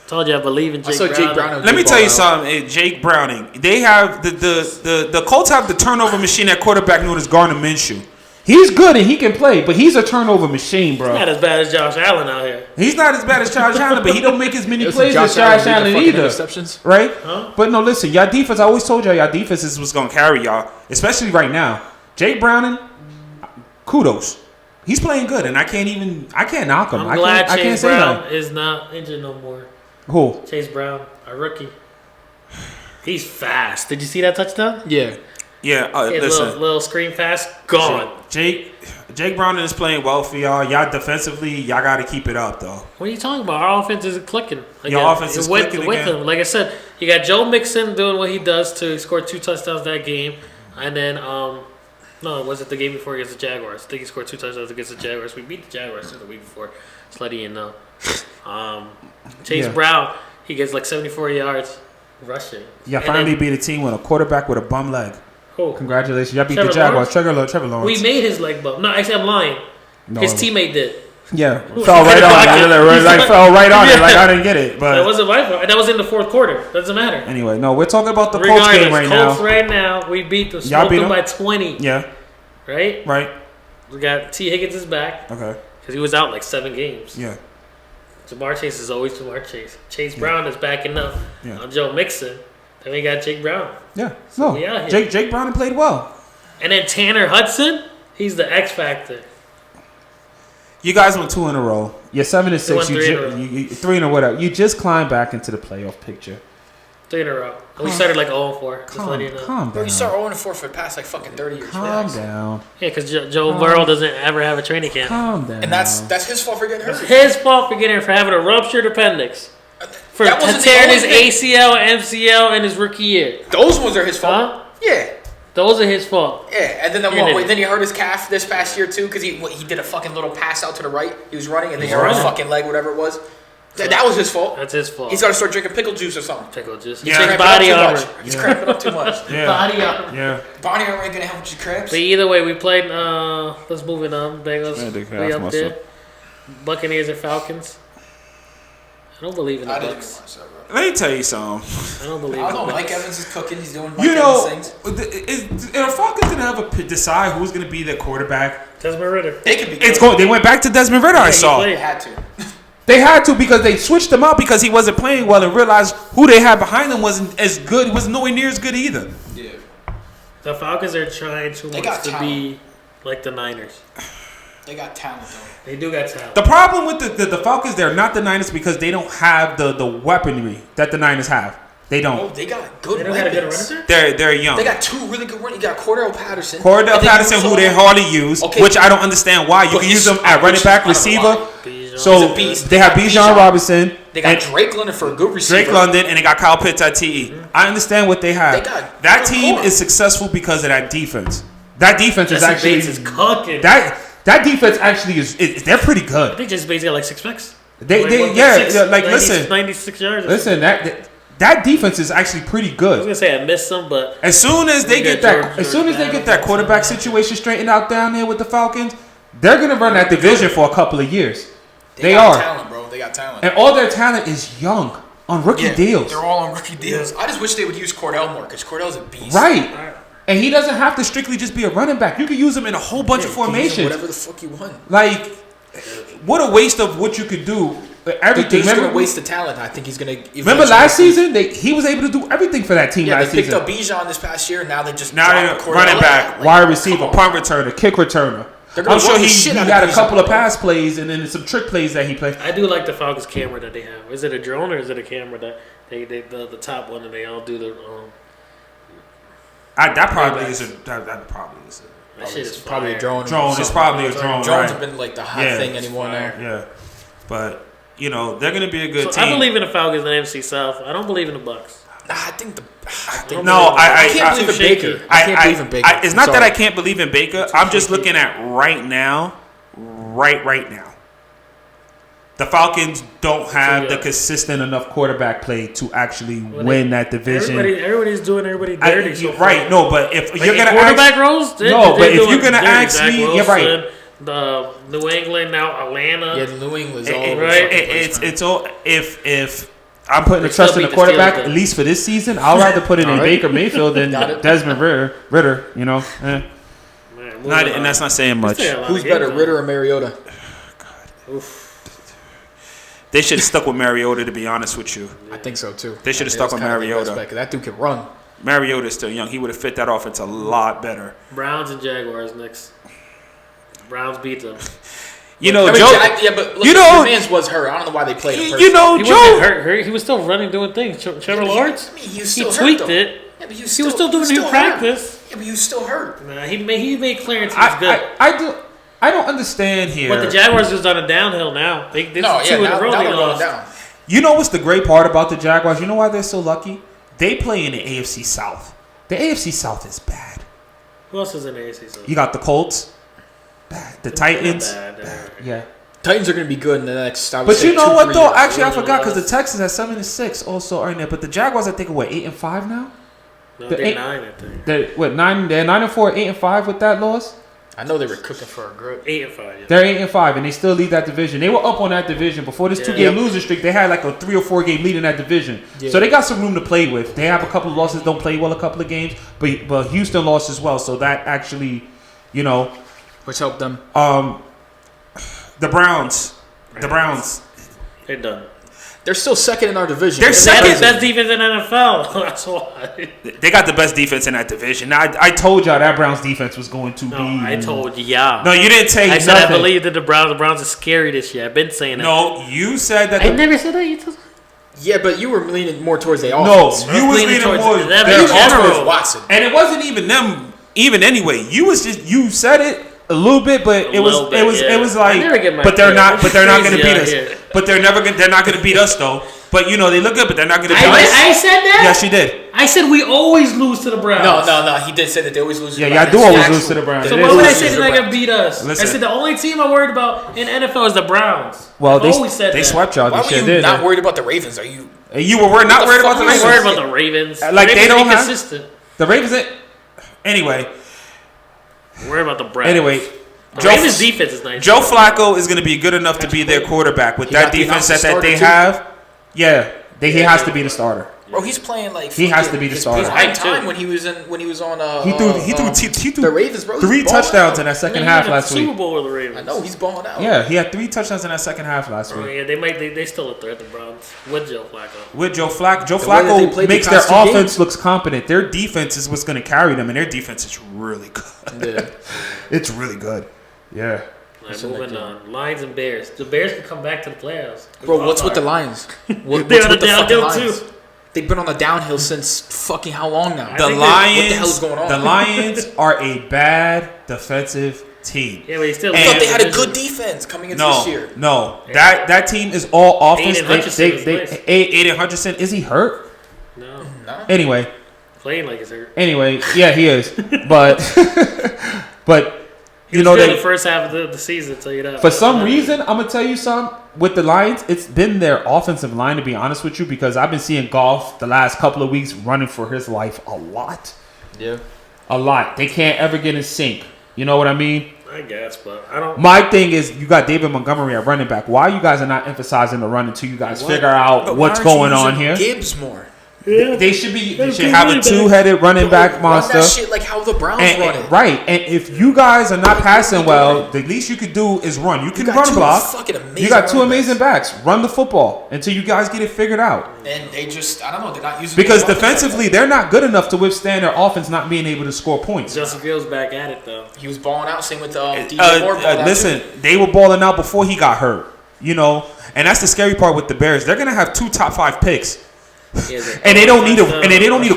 Told you I believe in Jake I saw Jake Browning. Let me tell you something, Jake Browning. They have the Colts have the turnover machine at quarterback known as Gardner Minshew. He's good and he can play, but he's a turnover machine, bro. Not as bad as Josh Allen out here. He's not as bad as Josh Allen, but he don't make as many Listen, plays as Josh Josh Allen Allen leading the either. fucking interceptions. Right? Huh? But no, listen, y'all defense, I always told y'all defense is what's going to carry y'all, especially right now. Jake Browning, kudos. He's playing good, and I can't knock him. I'm glad I can't Chase say Brown that. is not injured no more. Who? Chase Brown, a rookie. He's fast. Did you see that touchdown? Yeah. Yeah, He had a listen. little screen pass. Gone. Jake Browning is playing well for y'all. Y'all defensively, y'all got to keep it up, though. What are you talking about? Our offense is clicking. Your offense is clicking with again. him. Like I said, you got Joe Mixon doing what he does too. He scored 2 touchdowns that game, and then no, was it the game before against the Jaguars? I think he scored 2 touchdowns against the Jaguars. We beat the Jaguars the week before. Just letting you know. Chase Brown, he gets like 74 yards rushing. Yeah, And finally then- beat a team with a quarterback with a bum leg. Who? Congratulations. Y'all beat Trevor the Jaguars. Lawrence? Trevor Lawrence. We made his leg bump. No, actually, I'm lying. No, His teammate did. Yeah, fell right on it. Like, fell right on it. Like, I didn't get it. That But wasn't my fault. That was in the fourth quarter. Doesn't matter. anyway, no, we're talking about the Colts game right Colts now. right now, we beat them. Y'all Smoked beat them them? by 20. Yeah, Right? right. We got T. Higgins is back Okay, because he was out like 7 games. yeah. Jamar Chase is always Jamar Chase. Chase Brown is backing up Yeah. on Joe Mixon. Then we got Jake Brown. Yeah, So no. we out here. Jake Brown played well. And then Tanner Hudson, he's the X factor. You guys went 2 in a row. You're 7-6. won 3 in a row. You 3 in a whatever. You just climbed back into the playoff picture. 3 in a row. And we started like 0-4. Just letting you know. Calm Bro, down. you start 0-4 for the past like fucking 30 years. Calm Relax. down. Yeah, because Joe Burrow doesn't ever have a training camp. Calm down. And that's his fault for getting It's hurt. his fault for having a ruptured appendix. For That wasn't the tearing only his thing. ACL and MCL in his rookie year. Those ones are his fault. Huh? Yeah. Those are his fault. Yeah, and then You're an idiot. then he hurt his calf this past year too because he did a fucking little pass out to the right. He was running and then he He's hurt his running. fucking leg, whatever it was. That was his fault. That's his fault. He's got to start drinking pickle juice or something. Pickle juice. Yeah. He's Cramping body up too armor. much. He's cramping up too much. Yeah. Body armor. Yeah. Body armor ain't gonna help with your cramps. But either way, we played. Let's move it on. Bengals. Yeah, they We cast up muscle. there. Buccaneers and Falcons. I don't believe in the I didn't Bucks. watch that, bro. Let me tell you something. I don't believe I in the don't know. Mike Bucks. Evans is cooking. He's doing Mike You know, Evans things. if the Falcons didn't have to decide who's going to be their quarterback, Desmond Ritter. They could be. it's good. going. They went back to Desmond Ritter. I he saw. played. They had to. They had to because they switched him out because he wasn't playing well and realized who they had behind them wasn't as good. Was nowhere near as good either. Yeah. The Falcons are trying too They much got to talent. be like the Niners. They got talent though. They do got talent. The problem with the Falcons, they're not the Niners because they don't have the weaponry that the Niners have. They Oh, don't. they got good They don't got a good weapons. running back? They're young. They got 2 really good runners. You got Cordell Patterson. Cordell And then you Patterson, also who they have- hardly use, Okay. which I don't understand why. You But can he's- use them at running back, I don't know receiver. why. Bijan. So He's a beast. they have They got Bijan Bijan. Robinson. They got and Drake London for a good receiver. Drake London, and they got Kyle Pitts at TE. I understand what they have. They got That good team core. is successful because of that defense. That defense is Jesse actually Bates is cooking. that defense actually is they're pretty I good. think Jesse Bates got like 6 picks. They listen 96 yards. or listen that defense is actually pretty I was good. gonna say I missed some, but As soon as they We get got that George as soon as they get that Adams. quarterback situation straightened out down there with the Falcons, they're gonna run that division for a couple of years. They got are. talent, bro. They got talent. And all their talent is young on rookie Yeah, deals. They're all on rookie deals. I just wish they would use Cordell more because Cordell's a beast. Right. And he doesn't have to strictly just be a running back. You can use him in a whole bunch of You can use formations. Whatever the fuck you want. Like, what a waste of what you could do. They're Everything. just gonna Remember, waste the talent. I think he's gonna. remember last season? He was able to do everything for that team Yeah, last they picked season. up Bijan this past year. Now they just Now dropped they're Cordell. running back, Like, wide receiver, come on. punt returner, kick returner. They're gonna I'm sure run the he shit out of had a Bijan, couple of bro. pass plays and then some trick plays that he played. I do like the Falcons camera that they have. Is it a drone or is it a camera that they the top one and they all do the That probably is a. That probably is a. that shit is Probably a fire. drone. Drone. It's probably a drone, Drones right? have been like the hot Yeah. thing anymore now. Yeah, but you know they're gonna be a good So team. I believe in the Falcons and the NFC South. I don't believe in the Bucks. Nah, I think No, I can't I- believe in shaky. Baker. I can't believe in Baker. it's not Sorry. that I can't believe in Baker. I'm just looking at right now. The Falcons don't have the consistent enough quarterback play to actually win that division. Everybody's doing everybody dirty. so far. Right? No, but if Like you're in gonna quarterback ask, roles, No, but if doing you're gonna dirty. ask Zach me, Wilson, you're right. The New England now Atlanta. Yeah, New England's all it- over the right, fucking place, it's man. it's all if I'm putting the They still trust in beat the the Steelers, quarterback though. at least for this season. I'll rather put it in All right. Baker Mayfield than Got it. Desmond Ritter. You know, Man, moving not, on. and that's not saying much. Still a lot Who's of games better, on. Ritter or Mariota? They should have stuck with Mariota. To be honest with you, I think so too. They should've That stuck was with kinda their Mariota. best bet, 'cause that dude can run. Mariota's still young. He would have fit that offense a lot better. Browns and Jaguars next. Browns beat them. You know, I mean, Joe. yeah, but look, you know- the man's was hurt. I don't know why they played him. You know, He Joe. wasn't hurt. He was still running, doing things. Trevor Lawrence. I mean, he was He still hurt, tweaked though. it. Yeah, but He was still doing new still hurt. practice. Yeah, but he was still hurt. Nah, he made clearance. He was good. I don't understand here. But the Jaguars is on a downhill now. This No, is yeah, two in now a row they're they going lost. down. You know what's the great part about the Jaguars? You know why they're so lucky? They play in the AFC South. The AFC South is bad. Who else is in the AFC? South? You got the Colts, bad. The Titans, Bad. yeah. Titans are going to be good in the next. I would But say you know 2-3 what though? years. Actually, I forgot because the Texans at 7-6 also are in there. But the Jaguars, I think, are what 8-5 now. No, The they're eight- 9, I think. They're what 9? They're 9-4, 8-5 with that loss. I know they were cooking for a grip. 8-5. Yeah. They're 8-5, and they still lead that division. They were up on that division before this 2-game losing streak. They had like a 3 or 4 game lead in that division, so they got some room to play with. They have a couple of losses, don't play well a couple of games, but Houston lost as well, so that actually, Which helped them. the Browns, They're done. They're still second in our division. They're They have second. the best defense in NFL. That's why. they got the best defense in that division. Now, I told y'all that Browns defense was going to No, be. I told you. Yeah. No, you didn't say I said nothing. I believe that the Browns are scary this year. I've been saying that. No, you said that. I never said that. You told Yeah, but you were leaning more towards the No, offense. you was leaning leaning towards more them their in general. offense. Watson. And it wasn't even them. Even anyway, you said it a little bit, but it was like. I never get my But they're credit. not. But they're not going to Crazy beat out us. here. But they're not going to beat us though. But they look good. But they're not going to beat us. I said that? Yes, you did. I said we always lose to the Browns. No. He did say that they always lose. to Yeah, the y'all Browns. do always Factual. lose to the Browns. So It why is would I lose say to they're the not going to beat us? Listen. I said the only team I'm worried about in NFL is the Browns. Well, I've they always said they that. swept y'all. Why This were year, you did not they? worried about the Ravens? Are you? You were not worried about the fuck I'm is not Ravens. worried about the Ravens. Like, the they Ravens don't ain't have- consistent. The Ravens. Anyway. I'm worried about the Browns. Anyway. the Ravens defense is nice. Joe Flacco is going to be good enough to be their quarterback with He that got to be defense announced that the they starter, too. have. Yeah, he has to be the starter. Bro, he's playing like He has fucking to be the his starter. prime I do. time when he was on. He threw the Ravens, bro. He's 3 balling touchdowns out. in that second They half won the last Super week. Bowl with the Ravens. I know he's balling out. Yeah, he had 3 touchdowns in that second half last Oh, week. yeah, they still a threat, the Browns, with Joe Flacco. With Joe Flacco, way that they Flacco played makes the their past two offense games. looks competent. Their defense is what's going to carry them, and their defense is really good. Yeah. It's really good. Yeah. All right, So, moving like, on. Lions and Bears. The Bears could come back to the playoffs. Bro, what's with the Lions? They're What's on with the the fucking downhill, Lions? too. They've been on the downhill since fucking how long now? The think they- Lions. what the hell is going on? The Lions are a bad defensive team. Yeah, but he still. I And- thought they had a division. good defense coming into No, this year. no, that team is all offense. Aiden Hutchinson is nice. Aiden Hutchinson, is he hurt? No, No. Anyway, playing like he's hurt. yeah, he is. But He was good the first half of the season, I'll tell you that. for some reason, I'm gonna tell you something. With the Lions, it's been their offensive line, to be honest with you, because I've been seeing Goff the last couple of weeks running for his life a lot. Yeah. A lot. They can't ever get in sync. You know what I mean? I guess, but I don't. My thing is, you got David Montgomery at running back. Why you guys are not emphasizing the run until you guys figure out But what's why aren't going you on using here? Gibbs more. They should That's have a good running back. two-headed running back Run monster. that shit like how the Browns run it. Right, and if you guys are not passing well, the least you could do is run. You can got run two block. fucking amazing You got two running amazing backs. Run the football until you guys get it figured out. And they just, I don't know, they're not using Because their weapons defensively, they're not good enough to withstand their offense not being able to score points. Justin Fields back at it though. like that. He was balling out, same with DJ Moore. balling out Listen, too. they were balling out before he got hurt. And that's the scary part with the Bears. They're gonna have 2 top 5 picks. And they don't need a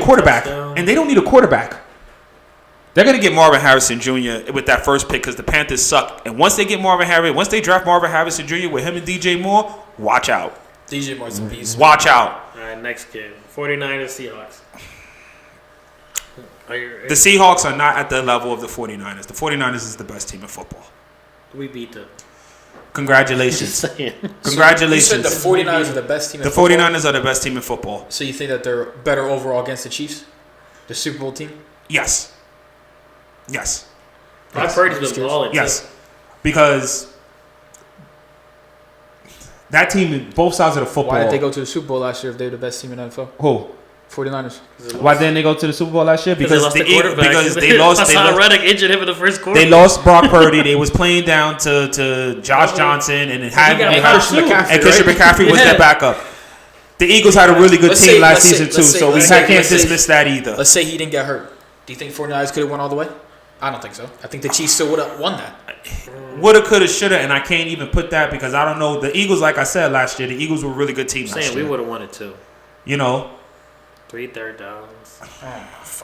quarterback. And they don't need a quarterback. They're gonna get Marvin Harrison Jr. with that first pick because the Panthers suck. And once they draft Marvin Harrison Jr. with him and DJ Moore, watch out. DJ Moore's a beast. Watch out. All right, next game. 49ers Seahawks. Are you, The Seahawks are not at the level of the 49ers. The 49ers is the best team in football. we beat them. Congratulations. Just saying. Congratulations. You said the 49ers are the best team in The football? 49ers are the best team in football. So you think that they're better overall against the Chiefs? The Super Bowl team? Yes. Yes. I've heard he's been balling. Yes. Because that team, both sides of the football. Why did they go to the Super Bowl last year if they're the best team in the NFL? Who? 49ers. Why didn't they go to the Super Bowl last year? Because they lost the quarterback. Because they lost. Hassan Reddick injured him in the first quarter. They lost Brock Purdy. They was playing down to Josh Johnson and it had got and hurt Christian too. McCaffrey, and Christian right? McCaffrey was Yeah. their backup. The Eagles had a really good Let's team say- last let's say- season let's too, say- so we let's say- can't let's say- dismiss that either. Let's say he didn't get hurt. Do you think 49ers could have won all the way? I don't think so. I think the Chiefs still would have won that. Woulda, coulda, shoulda, and I can't even put that because I don't know. The Eagles, like I said last year, the Eagles were a really good team I'm last saying we year. would have won it too. 3 third downs.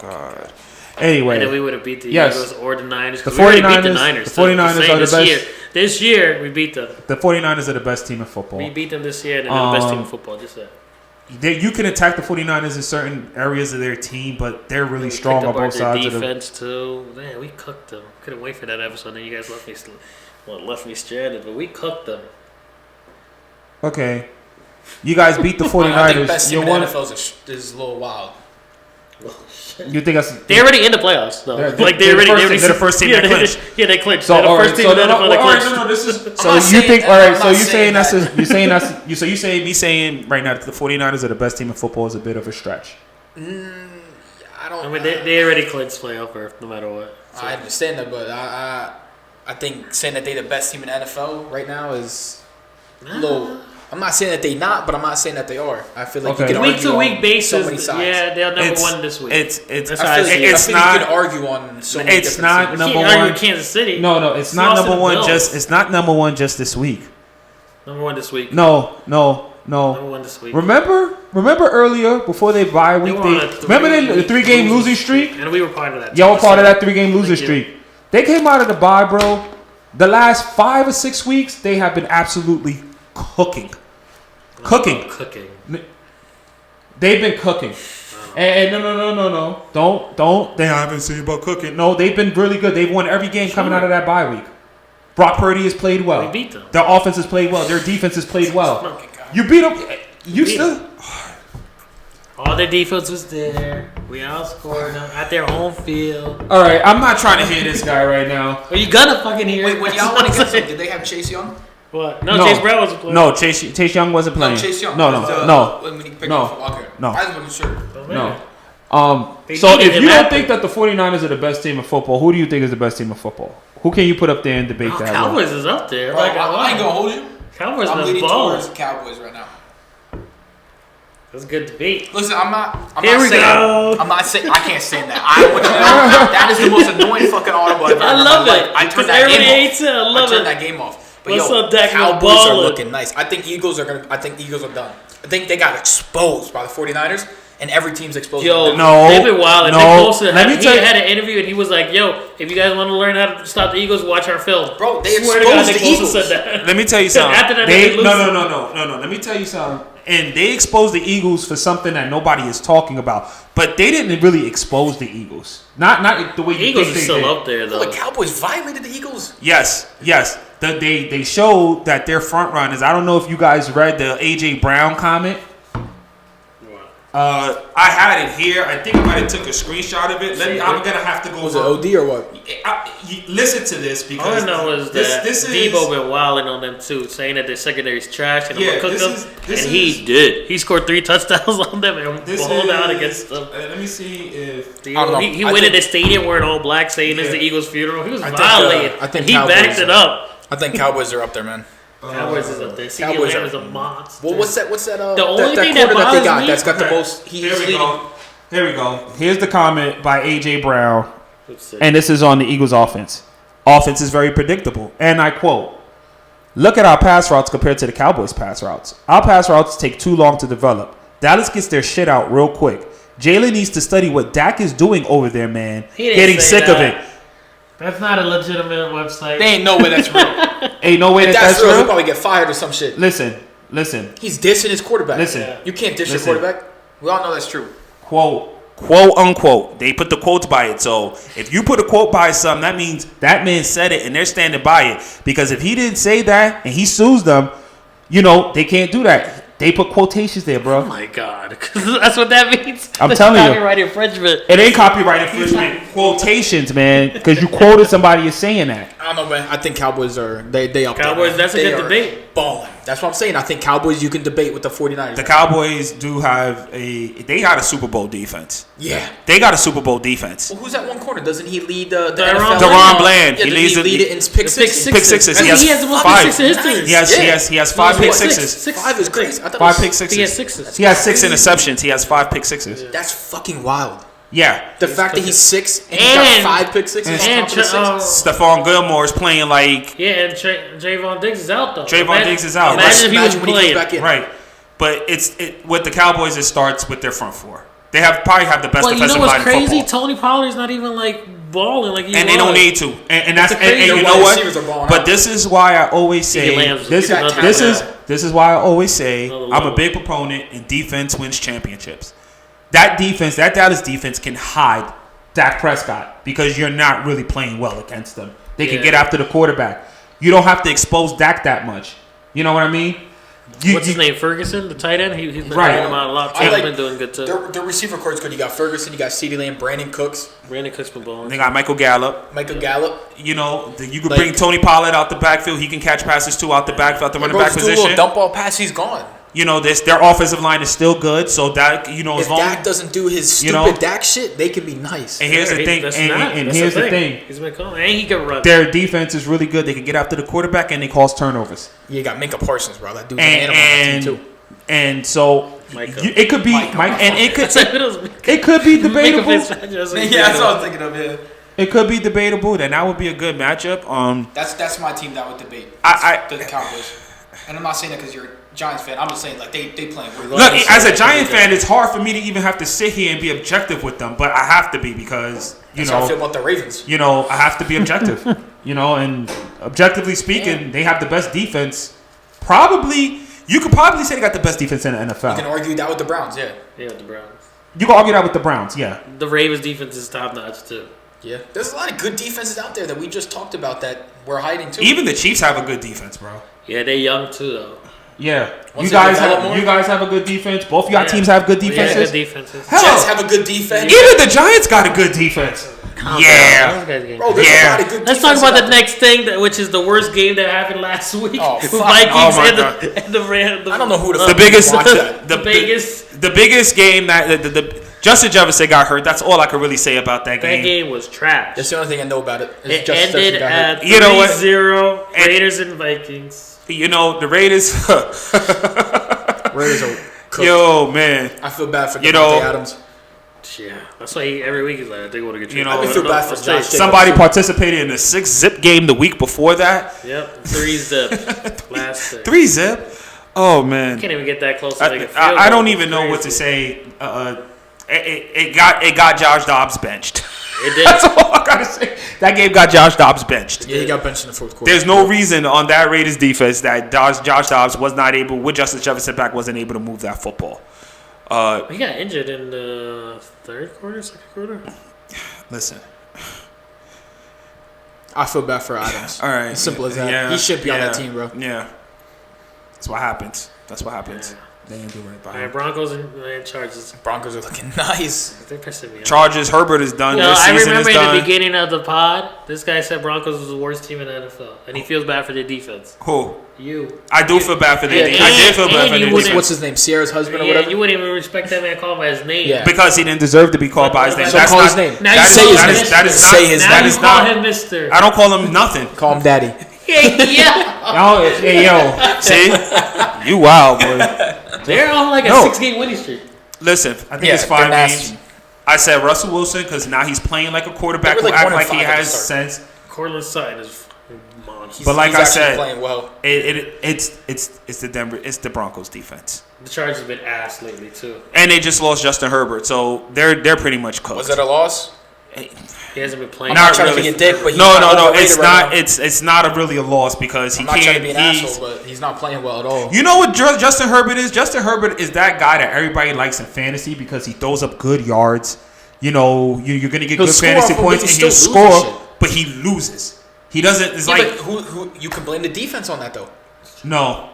God. And then Anyway, we would have beat the Yes. Eagles or the Niners. 'cause The we already beat 49ers the Niners. the so I'm 49ers saying are the this best. Year, this year we beat them. the 49ers are the best team in football. We beat them this year, and they're the best team in football. Just that. You can attack the 49ers in certain areas of their team, but they're really strong on both sides of the defense too. Man, we cooked them. Couldn't wait for that episode. Then you guys left me stranded, but we cooked them. Okay. You guys beat the I think 49ers. best team You're in the one. NFL is a little wild. You think that's They already in the playoffs, though. They're- Like they're the they first- they're the first team yeah, that clinched. Yeah, they clinched. so? They're the All right, first team so in the NFL that all right, clinched. no, this is. I'm So not you saying think? that. All right. I'm So not you saying that's saying you saying that's you. So you saying me saying right now that the 49ers are the best team in football is a bit of a stretch. I don't. I mean, they already clinched playoff berth, no matter what. So. I understand that, but I think saying that they're the best team in the NFL right now is a little. I'm not saying that they not, but I'm not saying that they are. I feel like Okay. you can Week argue to week on basis, so many sides. yeah, they're number It's- one this week. It's That's I how feel, I like, see I it. it's feel like not- you can argue on so many it's different not teams. You number can't argue one. with Kansas City. No, it's not lost to number the one. Bills. It's not number one just this week. Number one this week. No. Number one this week. Remember earlier before they bye week. were on a Remember the 3-game losing streak. And we were part of that. Y'all were too, part of so- that 3-game losing Thank you. streak. They came out of the bye, bro. The last 5 or 6 weeks, they have been absolutely cooking. Cooking. They've been cooking. And no. Don't. They haven't seen about cooking. No, they've been really good. They've won every game coming out of that bye week. Brock Purdy has played well. We beat them. Their offense has played well. Their defense has played well. You beat them. You beat still. All their defense was there. We outscored them at their home field. All right, I'm not trying to hear this guy right now. Well, you gonna fucking hear Wait, it. when y'all went against them, did they have Chase Young? What? No, Chase Brown wasn't playing. No, Chase Young wasn't playing. No, Chase Young. No. When he picked No. him from, okay. No. I just wasn't sure. Oh, man. No. They So needed if him you don't after. think that the 49ers are the best team in football, who do you think is the best team in football? Who can you put up there and debate Oh, that? with? Cowboys is up there. Bro, I ain't gonna hold you. Cowboys I'm been leaning balling. towards the Cowboys right now. That's a good debate. Listen, I'm not Here we saying. go. I'm not saying. I can't stand that. I want you to know that is the most annoying fucking audible I've ever I heard in love my it. life. I Because turned that everybody game off. hates it. I love turned it. that game off. But What's yo, up, Dak? Cowboys are Ballin'. looking nice. I think Eagles are done. I think they got exposed by the 49ers, and every team's exposed. Yo, them. No, they've been wild. no. They posted, Let me he tell you- had an interview and he was like, "Yo, if you guys want to learn how to stop the Eagles, watch our film." Bro, they Swear to God, exposed Nick the Bosa Eagles. said that. Let me tell you something. After that, They, they lose. no. Let me tell you something. And they exposed the Eagles for something that nobody is talking about. But they didn't really expose the Eagles. Not the way The you Eagles think are they still did. up there The though. Cowboys violated the Eagles. Yes. They showed that they're front runners. I don't know if you guys read the AJ Brown comment. I had it here. I think I might have took a screenshot of it. I'm gonna have to go. Was it OD or what? Listen to this All because I know is that Debo been wilding on them too, saying that their secondary's trash and I'm gonna cook them. And he did. He scored 3 touchdowns on them and pulled out against them. Let me see if I don't know. He I went in think- the stadium wearing all black, saying it's the Yeah. Eagles' funeral. He was I think, violating. I think he Cowboys backed it up. I think Cowboys are up there, man. Cowboys is up there. CeeDee Cowboys Lamb are- is a monster. Well, what's that? The only that thing that quarter that they bothers got me- that's got the Okay. most. He's Here we leading. go. Here we go. Here's the comment by AJ Brown, Let's see. and this is on the Eagles' offense. Offense is very predictable, and I quote: "Look at our pass routes compared to the Cowboys' pass routes. Our pass routes take too long to develop. Dallas gets their shit out real quick. Jalen needs to study what Dak is doing over there, man. He didn't Getting say sick of that. it. That's not a legitimate website. They ain't no way that's real. Ain't no way If that that's that's real, he'll real. probably get fired or some shit. Listen. He's dissing his quarterback. Listen. Yeah. You can't diss Listen. your quarterback. We all know that's true. Quote unquote. They put the quotes by it. So if you put a quote by something, that means that man said it and they're standing by it. Because if he didn't say that and he sues them, they can't do that. They put quotations there, Oh bro. my god. That's what that means. I'm That's telling you. copyright infringement. It ain't copyright infringement. Quotations, man. Because you quoted somebody as saying that. I don't know, man. I think Cowboys are they up there. Cowboys, man. that's a They good are debate. Balling. That's what I'm saying. I think Cowboys you can debate with the 49ers. The Cowboys do have they got a Super Bowl defense. Yeah. They got a Super Bowl defense. Well, who's that one corner? Doesn't he lead the Deron NFL? Deron Bland. Yeah, He doesn't leads he lead it in pick sixes? Pick sixes. I He think has has the most five. picks in history. He has 5 pick sixes. Six. 5 is crazy. I thought Five it was, pick sixes. He has 6s. He has 6 interceptions. He has 5 pick sixes. That's fucking wild. Yeah. The fact that he's 6 and he's And- got 5 pick sixes on And top of the sixes. Stephon Gilmore is playing like yeah, and Javon Diggs is out though. Trayvon Diggs is out. Imagine if he was Imagine when he comes playing. back in. right. But with the Cowboys, it starts with their front four. They probably have the best Well, you know defensive what's line in crazy? football. Tony Pollard's not even like balling like he and they don't was. need to. And that's crazy. and you Their know wide what? receivers are balling But out. this is why I always say CeeDee Lamb's this another is why I always say Another I'm level. a big proponent and defense wins championships. That Dallas defense can hide Dak Prescott because you're not really playing well against them. They can Yeah. get after the quarterback. You don't have to expose Dak that much. You know what I mean? What's his name? Ferguson, the tight end. He's been Right. hitting him out a lot. Too. I He's like been doing good too. Their receiver core's good. You got Ferguson, you got CeeDee Lamb, Brandon Cooks, Brandon Cooks been balling. They got Michael Gallup. Michael Gallup. You know, you could Like- bring Tony Pollard out the backfield. He can catch passes too out the backfield, out the running Bro, back just do a little position. dump ball pass, he's gone. You know, their offensive line is still good. So that as If long Dak doesn't do his you stupid know- Dak shit, they can be nice. and here's the thing, That's and that's here's the thing. He's been calling, and he can run. Their defense is really good. They can get after the quarterback and they cause turnovers. You got Minka Parsons, bro. That dude's an animal on that team too. And so Micah. it could be Mike, and it could be Make a debatable. Yeah, that's what I was thinking of. Yeah, It could be debatable. Then that would be a good matchup. that's my team that would debate. I- the Cowboys, and I'm not saying that because you're a Giants fan. I'm just saying like they playing really well. look, as a Giant fan, it's hard for me to even have to sit here and be objective with them, but I have to be because That's how I feel about the Ravens. I have to be objective. And objectively speaking, they have the best defense. You could probably say they got the best defense in the You NFL. can argue that with the Browns, yeah. Yeah, the Browns. You can argue that with the Browns, yeah. The Ravens defense is top notch too. Yeah. There's a lot of good defenses out there that we just talked about that we're hiding too. Even the Chiefs have a good defense, bro. Yeah, they young too though. Yeah, Once they develop more? you guys have a good defense. Both of y'all Yeah. teams have good Yeah, defenses. good defenses. Hell, Jets have a good defense. even the Giants got a good defense. Calm Yeah. down. Those guys getting Bro, good. there's Yeah. a lot of good Let's talk defenses about out the there. next thing, which is the worst game that happened last week. Oh, The fuck. Vikings Oh, my and God. the Rams. I don't know who the The fuck biggest, watch that. the Vegas. the biggest game that the Justin Jefferson got hurt. That's all I could really say about that That game. game was trash. That's the only thing I know about it. It's It just ended at You know what? 3-0 And- Raiders and Vikings. The Raiders. Raiders are cooked. Yo, man. I feel bad for You Devontae know- Adams. Yeah, that's why every week he's like, I think I want to get You traded. know, I feel bad for I'll Josh stay. Jacobs. Somebody participated in a 6-zip game the week before that. Yep, 3-zip. Last thing. 3-zip. Oh man. Can't even get that close to make a field I goal. don't even know what to say. It got Josh Dobbs benched. It did. That's all I gotta say. That game got Josh Dobbs benched. Yeah, he got benched in the fourth quarter. There's no reason on that Raiders defense that Josh Dobbs was not able, with Justin Jefferson back, wasn't able to move that football. He got injured in the second quarter. Listen. I feel bad for Adams. All right. As simple as that. Yeah, He should be on that yeah, team, bro. Yeah. That's what happens. They didn't do right by All right, him. Broncos and Chargers. Broncos are looking nice. They're pissing me off. Chargers, Herbert is done. No, This I season remember is in done. the beginning of the pod, this guy said Broncos was the worst team in the NFL, and he feels bad for their defense. Who? You. I do feel bad for their Yeah, defense. I did feel bad and for you their wouldn't- defense. What's his name? Sierra's husband or Yeah, whatever? you wouldn't even respect that man called by his name. Yeah. Because he didn't deserve to be called by his name. So That's call not, his name. Now That's, you call that him is, that is Mister. not. Say his Now that you is call not. him Mister. I don't call him nothing. Call him daddy. Yeah. Hey, yo. See? You wild, boy. They're on like a No. 6-game winning streak. Listen, I think Yeah, it's they're 5 nasty. games. I said Russell Wilson because now he's playing like a quarterback They who were like act 1-5 like he at the has start. sense. Cortland Sutton is fucking monster. But like He's I actually said, playing well. it's the Broncos defense, The Chargers have been ass lately too. and they just lost Justin Herbert, so they're pretty much cooked. Was it a loss? He hasn't been playing. I'm not Not trying really. to be a dick, but he's No, not no, overrated it's right not. now. It's not really a loss because he I'm not trying to be an can't. asshole, but he's not playing well at all. You know what Justin Herbert is? Justin Herbert is that guy that everybody likes in fantasy because he throws up good yards. You're going to get He'll good score fantasy off of points it, and he he'll still score, loses shit. but he loses. He doesn't. It's Yeah, like but who you can blame the defense on that though? no.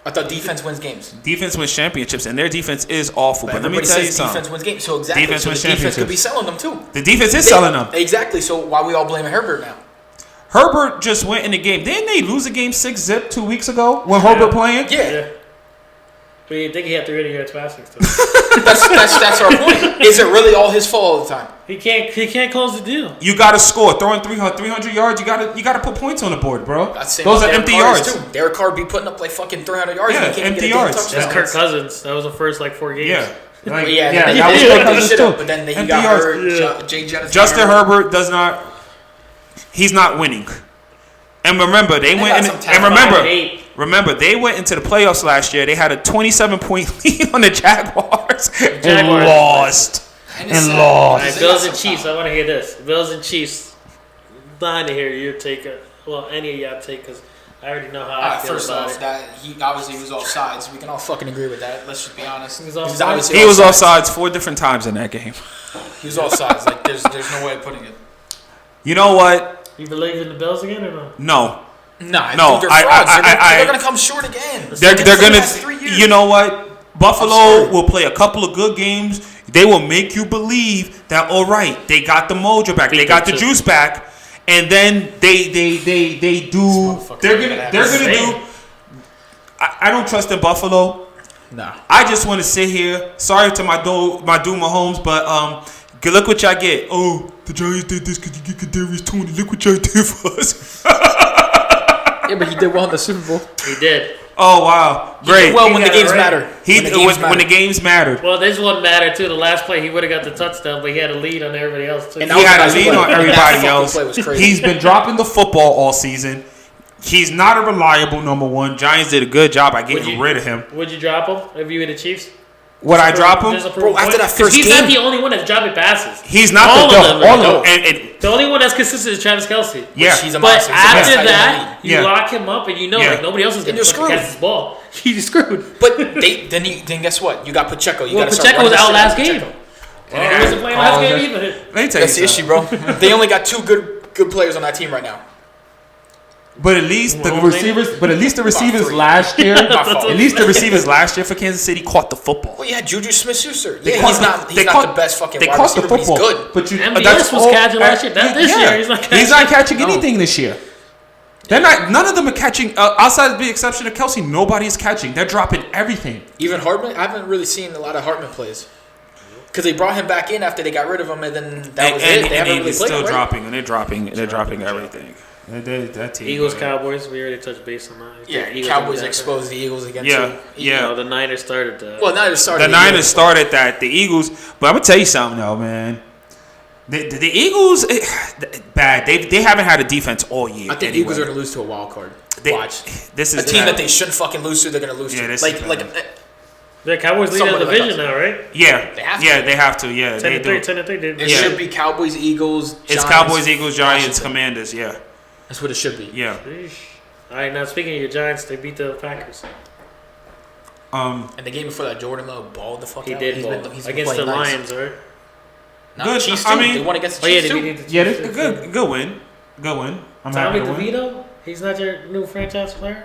I thought defense wins games. Defense wins championships, and their defense is awful. But let me everybody tell you says something. defense wins games. So exactly, Defense so wins the defense could be championships. selling them too. The defense is selling them. Exactly. So why we all blaming Herbert now? Herbert just went in the game. Didn't they lose a game 6-zip 2 weeks ago when Herbert playing? Yeah, But you think he had 300 yards passing still? that's our point. Is it really all his fault all the time? He can't close the deal. You got to score. Throwing 300 yards, you got to put points on the board, bro. That's the same Those about are Derek empty Carr yards. too. Derek Carr be putting up like fucking 300 yards. Yeah, and he can't empty get a damn yards. touchdown. That's Kirk Cousins. That was the first 4 games. Yeah. Like, Well, yeah, yeah, he that was did Kirk put Cousins shit too. up, but then he Empty got yards. hurt. Jay Jettis Justin got hurt. Herbert does not. He's not winning. And remember, they got went in, some and talent. remember, they went into the playoffs last year. They had a 27-point lead on the Jaguars and Jaguars. lost. and All lost. right, They Bills got and some Chiefs. I want to hear this. Bills and Chiefs. Dying to hear your take. Well, any of y'all take, because I already know how I feel First about off, it. that he obviously was offsides. We can all fucking agree with that. Let's just be honest. He was offsides? obviously He was offsides 4 different times in that game. He was offsides. Like there's no way of putting it. You know what? You believe in the Bills again or no? No. Nah, No, dude, they're I- frauds. I- They're gonna come short again. They're It's the gonna. last 3 years. You know what? I'm Buffalo sorry. will play a couple of good games. They will make you believe that all right, they got the mojo back, they got the juice back, and then they do. motherfucker They're ain't gonna gonna do. happen. I don't trust in Buffalo. Nah. I just want to sit here. Sorry to my Doom Mahomes, but look what y'all get. Oh, the Giants did this because you get Kadarius Toney. Look what y'all did for us. Yeah, but he did well in the Super Bowl. He did. Oh wow, He did great. well when the got it games right. matter. When the games mattered. Well, this one mattered too. The last play, he would have got the touchdown, but he had a lead on everybody else too. And He had a That was lead the on play. everybody That fucking else. play was crazy. He's been dropping the football all season. He's not a reliable number one. Giants did a good job by getting rid of him. Would you drop him if you were the Chiefs? Would I drop him? Bro, after that 'Cause first he's game- not the only one that's dropping passes. He's not All the of them, all right? of them. And The only one that's consistent is Travis Kelce. yeah, He's a But monster. He's the best after tight end in the that, league. you Yeah. lock him up, and you know, Yeah. like nobody else is And going you're to screwed. catch this ball. He's screwed. But then guess what? You got Pacheco. You Well, got to Pacheco was out last game. Pacheco. He wasn't playing last game either. let me tell That's the you issue, something. bro. They only got 2 good players on that team right now. But at least the Well, receivers. But at least the receivers three. last year. My fault. At least the receivers last year for Kansas City caught the football. Well, yeah, Juju Smith-Schuster. They Yeah, caught he's the- not. they He's not caught- the best fucking They wide caught the receiver, but he's football. good. But you, MVS that's was all- catching last year. Not this year. He's not He's not catching. catching anything this year. They're not. None of them are catching. Outside of the exception of Kelsey, nobody's catching. They're dropping everything. Even Hartman, I haven't really seen a lot of Hartman plays. Because they brought him back in after they got rid of him, and then that was it. They haven't really he's played still him, right? dropping, and they're dropping everything. That team. Eagles, Cowboys. We already touched base on that. Yeah, Eagles Cowboys and exposed the Eagles again, Yeah, too. yeah. No, the Niners started that. Well, now they're starting. The Niners started that. The Eagles, but I'm gonna tell you something though, man. The Eagles, bad. They haven't had a defense all year. I think the Eagles are going to lose to a wild card. Watch. This A is team bad. that they shouldn't fucking lose to, they're going to lose Yeah, to. this Like, is like, bad. The Cowboys lead the Somewhat like division us. now, right? Yeah, They have to. yeah, they have to. Yeah, 10 they and 3, do. 10 and 3. it Yeah. should be Cowboys, Eagles, It's Giants, Cowboys, Eagles, Giants, Washington. Commanders. Yeah, That's what it should be. yeah. All right, now speaking of your Giants, they beat the Packers. And the game before that, Jordan Love balled the fuck He out. did He's ball been against the playing nice. Lions, right? No, Good. Chiefs I too. mean- They won against the Oh yeah, Chiefs they too. beat the Yeah, Chiefs, this too. good win. Good win. I'm Tommy happy to win. DeVito, he's not your new franchise player.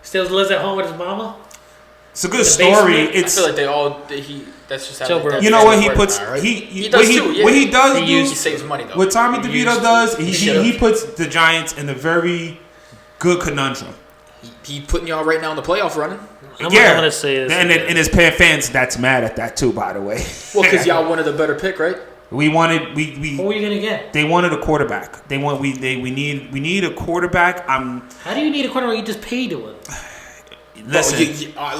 Still lives at home with his mama. It's a good The story. basement. I It's feel like they all. That's just how Joe they- Burrow. that's you know just what how he it puts. works, right? He does too. Yeah. what he does He do. used- He saves money though. What Tommy He DeVito used- does, he he should've. puts the Giants in a very good conundrum. He putting y'all right now in the playoff running. I'm Yeah, gonna say this. and his fans that's mad at that too. By the way, Well, because y'all wanted a better pick, right? we wanted Who are you gonna get? they wanted a quarterback. We need a quarterback. How do you need a quarterback? You just paid to it. Listen.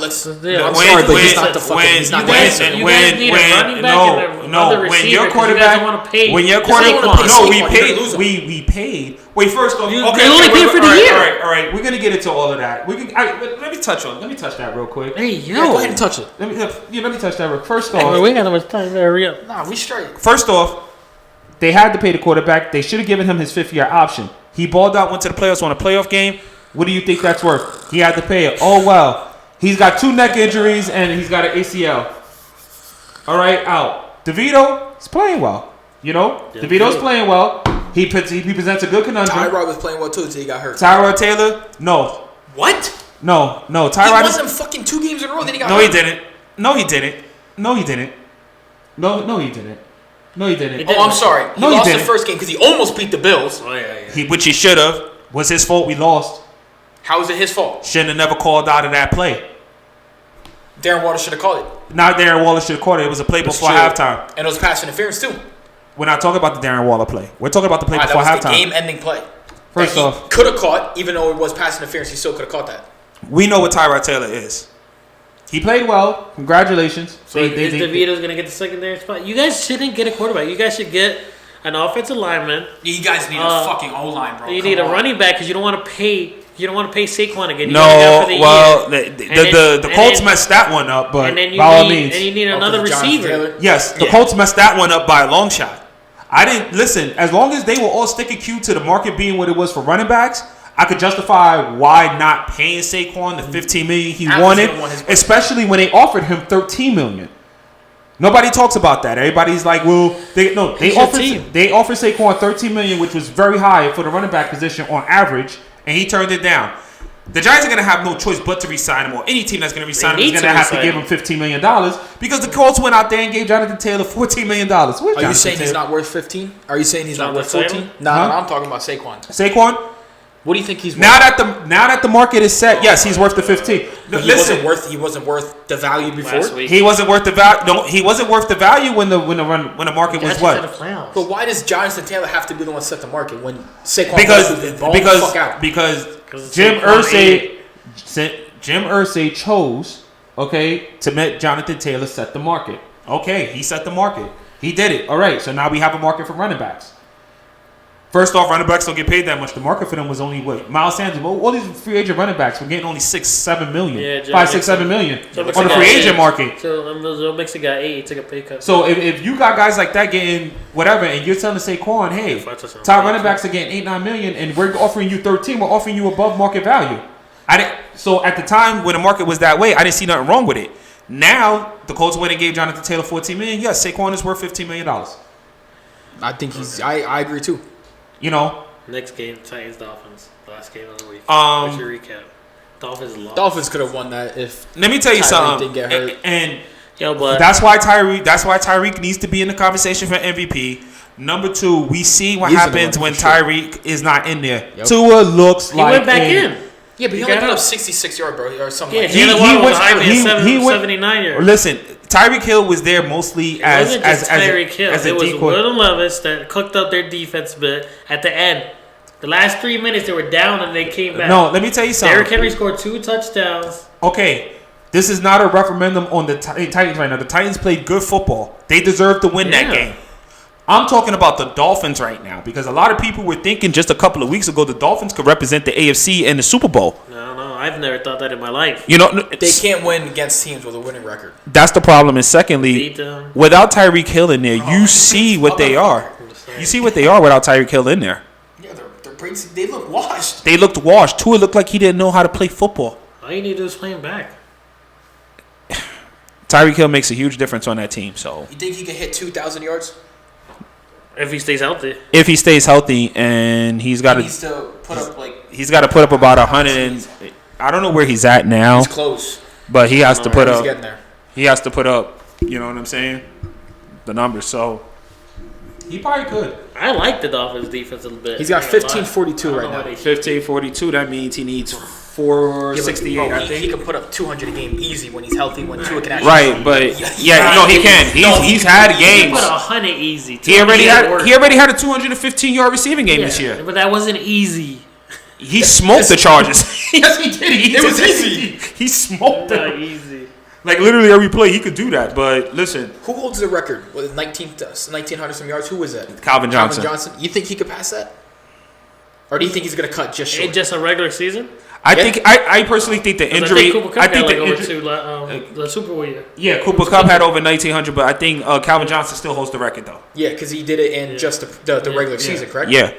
Let's. Yeah, I'm when- sorry, but when- he's not the fucking. He's not you the guys- answer. you guys need a running back and another when receiver your 'cause you guys quarterback, don't wanna pay when your Saquon. quarterback, You don't wanna no, pay we Saquon, you're paid, gonna lose him. we paid. Wait, first off, You- okay, they only okay, paid for the all right, year. all right, we're gonna get into all of that. Let me touch that real quick. Hey Yeah, yo, go ahead and touch it. Let me touch that real. First Hey, off, we ain't got that much time. Hurry up. Nah, we straight. First off, they had to pay the quarterback. They should have given him his 5th-year option. He balled out, went to the playoffs, won a playoff game. What do you think that's worth? He had to pay it. Oh, well. He's got 2 neck injuries, and he's got an ACL. All right, out. DeVito is playing well. You know? Yeah, DeVito's good. playing well. He presents a good conundrum. Tyrod was playing well too until he got hurt. Tyrod Taylor? No. What? No. He Tyrod won them fucking 2 games in a row. Then he got No, hurt. he didn't. No, he didn't. No, he didn't. No, he didn't. No, he didn't. He did. Oh, I'm sorry. He No, he lost the didn't. first game because he almost beat the Bills. Oh yeah. Which he should have. Was his fault we lost. How is it his fault? Shouldn't have never called out of that play. Darren Water should have called it. Not Darren Waller should have caught it. It was a play That's before true. halftime. And it was pass interference too. We're not talking about the Darren Waller play. We're talking about the play That before was the halftime. game-ending play. First that he off, could have caught, even though it was pass interference, he still could have caught that. we know what Tyrod Taylor is. He played well. Congratulations. So is DeVito's gonna get the secondary spot? You guys shouldn't get a quarterback. You guys should get an offensive lineman. You guys need a fucking O line, bro. You need a running back because you don't want to pay You don't want to pay Saquon again. You No, got him for the well, year. the Colts messed that one up, but and then you by all need, means, and you need another receiver. yes, the Colts messed that one up by a long shot. I didn't listen. As long as they were all sticking cue to the market being what it was for running backs, I could justify why not paying Saquon the $15 million he wanted, especially when they offered him $13 million. Nobody talks about that. Everybody's like, well, they offered Saquon $13 million, which was very high for the running back position on average, and he turned it down. The Giants are going to have no choice but to re-sign him, or any team that's going to re-sign him is going to have to give him $15 million because the Colts went out there and gave Jonathan Taylor $14 million. Are you saying he's not worth 15? Are you saying he's not worth 14? No, I'm talking about Saquon. Saquon? What do you think he's worth? Now that the market is set, yes, he's worth the 15. He wasn't worth the value before. He wasn't worth the value. No, he wasn't worth the value when the market was what? But why does Jonathan Taylor have to be the one to set the market when Saquon because Jim Irsay chose to let Jonathan Taylor set the market. Okay, he set the market. He did it. All right, so now we have a market for running backs. First off, running backs don't get paid that much. The market for them was only what? Miles Sanders. All these free agent running backs were getting only 6-7 million. Yeah, 5-6-7 million on the free agent market. So Joe Mixon got 8. He took a pay cut. So if you got guys like that getting whatever, and you're telling Saquon, hey, top running backs are getting 8-9 million, and we're offering you 13, we're offering you above market value. So at the time when the market was that way, I didn't see nothing wrong with it. Now the Colts went and gave Jonathan Taylor $14 million. Yes, Saquon is worth $15 million. I think I agree too. You know. Next game, Titans Dolphins. The last game of the week. What's your recap? Dolphins lost. Dolphins could have won that if. Let me tell you something. Didn't get hurt. And but that's why Tyreek needs to be in the conversation for MVP. Number 2, we see what happens when Tyreek is not in there. Yep. Tua looks he went back in. Yeah, but he only put up 66 yards, bro, or something. Yeah, he went 79 yards. Listen, Tyreak Hill was there mostly as a It was decoy. Will Levis that cooked up their defense bit at the end. The last 3 minutes they were down and they came back. No, let me tell you something. Derrick Henry scored 2 touchdowns. Okay, this is not a referendum on the Titans right now. The Titans played good football. They deserve to win that game. I'm talking about the Dolphins right now because a lot of people were thinking just a couple of weeks ago the Dolphins could represent the AFC in the Super Bowl. No, I've never thought that in my life. You know, they can't win against teams with a winning record. That's the problem. And secondly, without Tyreek Hill in there, you see what they are. You see what they are without Tyreek Hill in there. Yeah, they look washed. They looked washed. Tua looked like he didn't know how to play football. All you need to do is play him back. Tyreek Hill makes a huge difference on that team. So you think he can hit 2,000 yards? If he stays healthy. If he stays healthy, and he's got to put up he's got to put up about 100. I don't know where he's at now. He's close, but he has to put up. He's getting there. He has to put up. You know what I'm saying? The numbers. So he probably could. I like the Dolphins' defense a little bit. He's got 1542 right now. 1542. That means he needs 468. I think he can put up 200 a game easy when he's healthy. When Tua can actually. Right, but he can. He's had games. He put 100 easy. He already had a 215-yard receiving game this year. But that wasn't easy. He smoked the Chargers. Yes, he did. It was easy. He smoked them. Not easy. Like literally every play he could do that. But listen, who holds the record with 1,900 some yards? Who was that? Calvin Johnson. You think he could pass that, or do you think he's gonna cut just short? Just a regular season? I personally think the injury. I think the Super Bowl year. Yeah, Cooper Kupp had over 1,900, but I think Calvin Johnson still holds the record though. Yeah, because he did it in just the regular season, correct? Yeah.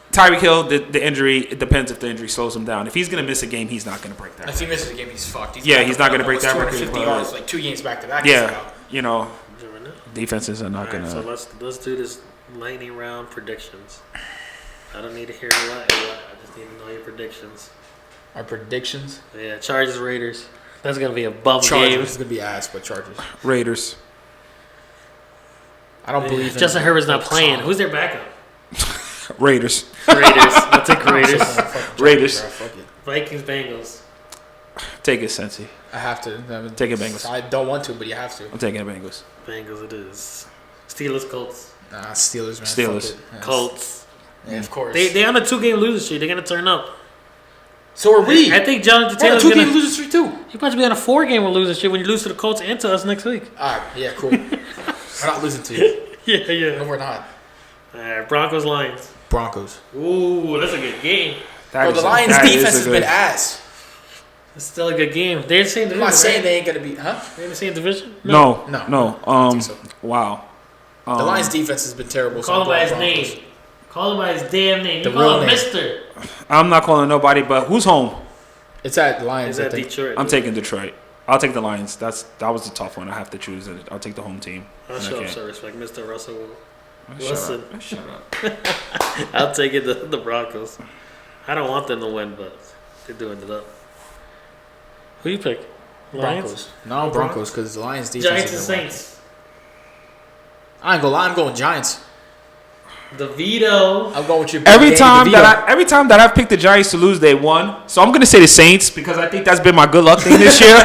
Tyreek Hill, the injury, it depends if the injury slows him down. If he's going to miss a game, he's not going to break that. If he misses a game, he's fucked. He's not going to break that record. 250 yards, like 2 games back to back. Yeah, you know, defenses are not going to. So let's do this lightning round predictions. I don't need to hear a lot. I just need to know your predictions. Our predictions? Yeah, Chargers, Raiders. That's going to be a bum game. Chargers is going to be ass, but Chargers. Raiders. I don't believe in Justin Herbert's not playing. Who's their backup? Raiders. I'll take Raiders. Raiders. Vikings, Bengals. Take it, Sensi. I have to. Take it, Bengals. I don't want to, but you have to. I'm taking it, Bengals. Bengals it is. Steelers, Colts. Nah, Steelers, man. Steelers. Colts. Yeah, of course. They on a 2-game losing streak. They're going to turn up. So are we. I think Jonathan Taylor's going to 2-game losing streak too. He might be on a 4-game losing streak when you lose to the Colts and to us next week. All right. Yeah, cool. We're not losing to you. Yeah. No, we're not. All right, Broncos, Lions. Broncos. Ooh, that's a good game. Bro, the Lions defense has been ass. It's still a good game. They're in the same division. I'm not saying right? they ain't gonna be, huh? They're in the same division. No. No. I don't think so. Wow. The Lions defense has been terrible. Call him so by his Broncos. name. Call him by his damn name. The You call real him name. Mister. I'm not calling nobody, but who's home? It's at the Lions. Is I that think. Detroit? I'm taking Detroit. I'll take the Lions. That was a tough one. I have to choose. I'll take the home team. I'll show Okay. up some respect, Mr. Russell. Shut Listen. up. I'll take it the Broncos. I don't want them to win, but they're doing it up. Who you pick? Lions? Broncos. No, Broncos because the Lions defense. Giants and has been Saints. I ain't gonna lie. I'm going Giants. The veto. I'm going with you. Every time that I've picked the Giants to lose, they won. So I'm gonna say the Saints because I think that's been my good luck thing this year.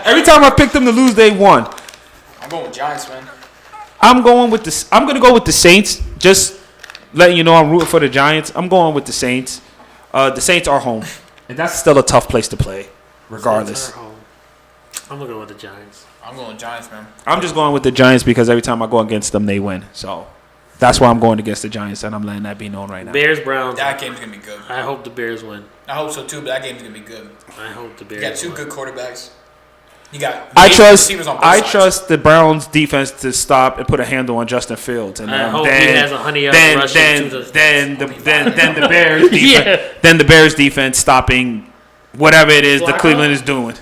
Every time I picked them to lose, they won. I'm going with Giants, man. I'm gonna go with the Saints. Just letting you know I'm rooting for the Giants. I'm going with the Saints. The Saints are home, and that's still a tough place to play, regardless. Saints are home. I'm gonna go with the Giants. I'm going Giants, man. I'm just going with the Giants because every time I go against them, they win. So that's why I'm going against the Giants, and I'm letting that be known right now. Bears Browns. That game's gonna be good. I hope the Bears win. I hope so too, but that game's gonna be good. I hope the You Bears. got two win. good quarterbacks. You got. I amazing receivers on both sides. trust the Browns defense to stop and put a handle on Justin Fields, and I hope he then has 100 yards then rushing. then the Bears defense, then the Bears defense stopping whatever it is that Block Cleveland up. is doing.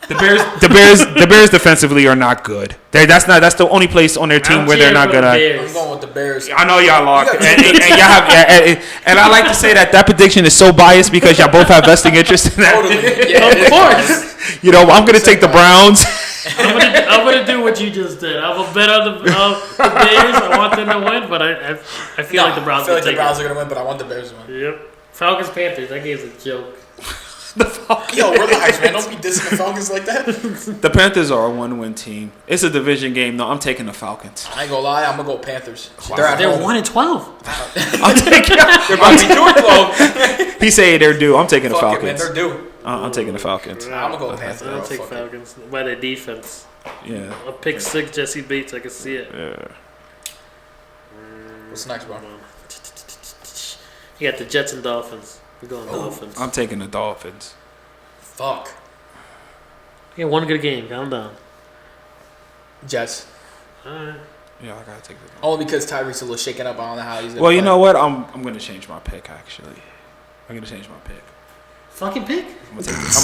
The Bears defensively are not good. That's the only place on their team where they're not good at. I'm going with the Bears. I know y'all locked, You and, got and y'all have, and I like to say that prediction is so biased because y'all both have vesting interest in that. Totally. Yeah, Of course. You know, I'm gonna take the Browns. I'm gonna do what you just did. I'm gonna bet on the Bears. I want them to win, but I feel like the Browns I feel like can the Browns take are gonna win, but I want the Bears to win. it. Yep. Falcons Panthers. That game's a joke. Yo, relax, man. Don't be dissing the Falcons like that. The Panthers are a one-win team. It's a division game. No, I'm taking the Falcons. I ain't gonna lie. I'm gonna go Panthers. Wow. They're at They're home. 1-12. I'm taking. They're about to be door 12. He say they're due. I'm taking the Fuck it, man. Falcons. They're due. I'm taking the Falcons. I'm gonna go with Panthers. I'll bro. take Fuck it. Falcons by their defense. Yeah. I'll pick 6 Jesse Bates. I can see it. Yeah. What's next, bro? You got the Jets and Dolphins. We're going Dolphins. I'm taking the Dolphins. Fuck. Yeah, one good game. Calm down. Jets. All right. Yeah, I gotta take the Dolphins. Only because Tyreek's a little shaken up. I don't know how he's gonna Well, you play. know what? I'm gonna change my pick. Actually, I'm gonna change my pick. Fucking pick. I'm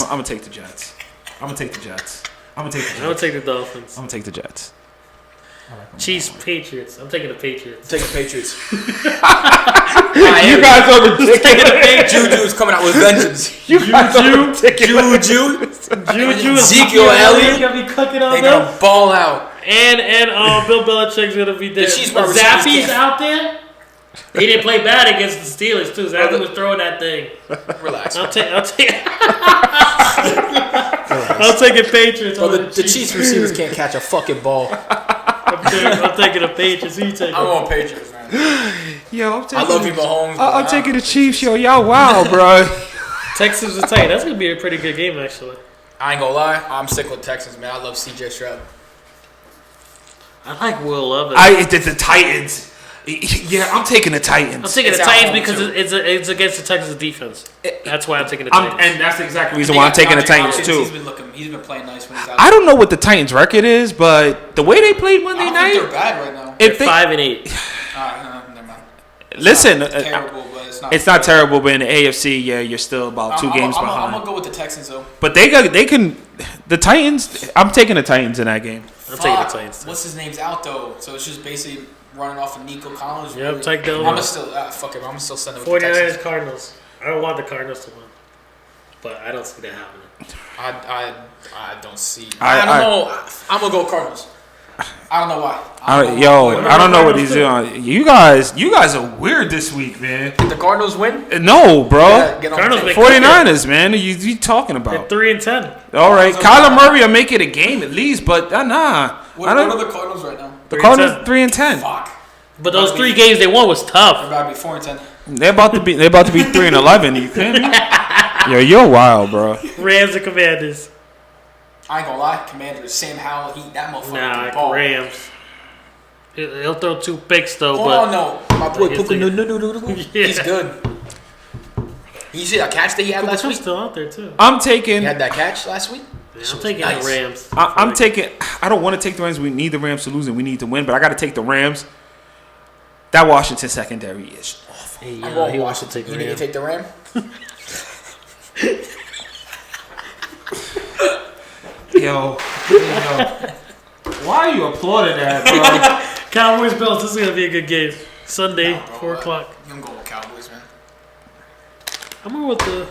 gonna take the Jets. I'm gonna take the Jets. I'm gonna take the I'll Jets. take the Dolphins. I'm gonna take the Jets. Chiefs, Patriots. I'm taking the Patriots. Take the Patriots. You guys are ridiculous. Juju's coming out with vengeance. You guys are ridiculous. Juju. Juju, Ezekiel Elliott. gonna be cooking on They're them. gonna ball out. And Bill Belichick's gonna be there. The Chiefs wide receivers Zappi's can't- out there. He didn't play bad against the Steelers too. Zappy was throwing that thing. Relax. I'll take it Patriots. Bro, over the Chiefs receivers can't catch a fucking ball. I'm taking the Patriots. Who you taking? I'm going Patriots, man. Yo, I'm taking. I love you, Mahomes. I'm taking the Chiefs. Yo, y'all wow, bro. Texas is tight. That's gonna be a pretty good game actually. I ain't gonna lie. I'm sticking with Texans, man. I love CJ Stroud. I like Will Levis. It's the Titans. Yeah, I'm taking the Titans. I'm taking the It's at Titans home, because too. it's against the Texas defense. That's why I'm taking the Titans. And that's the exact reason why I'm taking the Titans He's too. been playing nice when he's out. I don't know what the Titans' record is, but the way they played Monday I don't think they're night. bad right now. They're If they 5-8. Never mind. listen, It's terrible, but it's not. it's not terrible, but in the AFC, yeah, you're still about two games I'm behind. gonna go with the Texans though. But they can. The Titans. I'm taking the Titans in that game. I'm taking the Titans. What's his name's out though, so it's just basically running off of Nico Collins. Yeah, really. take the I'm over. gonna still fuck it. I'm gonna still send it with the 49ers Texans. Cardinals. I don't want the Cardinals to win, but I don't see that happening. I don't see. I- I don't know. I'm gonna go Cardinals. I don't know why. I don't know what he's doing. You guys are weird this week, man. Did the Cardinals win? No, bro. Yeah, get on Cardinals the make- 49ers, man. You talking They're about? 3-10. All right, Kyler Murray will make it a game at least, but nah. What I are don't. the Cardinals right now? The 3-10. Cardinals 3-10. Fuck. But those 3 games they won was They're tough. about to be 4-10. They're about to be 3-11. You kidding me? Yo, you're wild, bro. Rams and Commanders. I ain't gonna lie. Commanders, Sam Howell, that motherfucker. Nah, can ball. Rams. He'll throw 2 picks though, Oh but no, my boy He's Puka like- no. Yeah. He's good. You see that catch that he had Cooper last Kupp's week? still out there too. I'm He taking. had that catch last week? Yeah, I'm taking nice. the Rams. I'm taking. I don't want to take the Rams. We need the Rams to lose and we need to win, but I got to take the Rams. That Washington secondary is awful. Hey, I'm going he wants to Washington. take You the need to Rams. take the Ram? Yo, why are you applauding that, bro? Cowboys Bills. This is gonna be a good game. Sunday, Nah, bro, 4:00. I'm going with Cowboys, man. I'm going with the.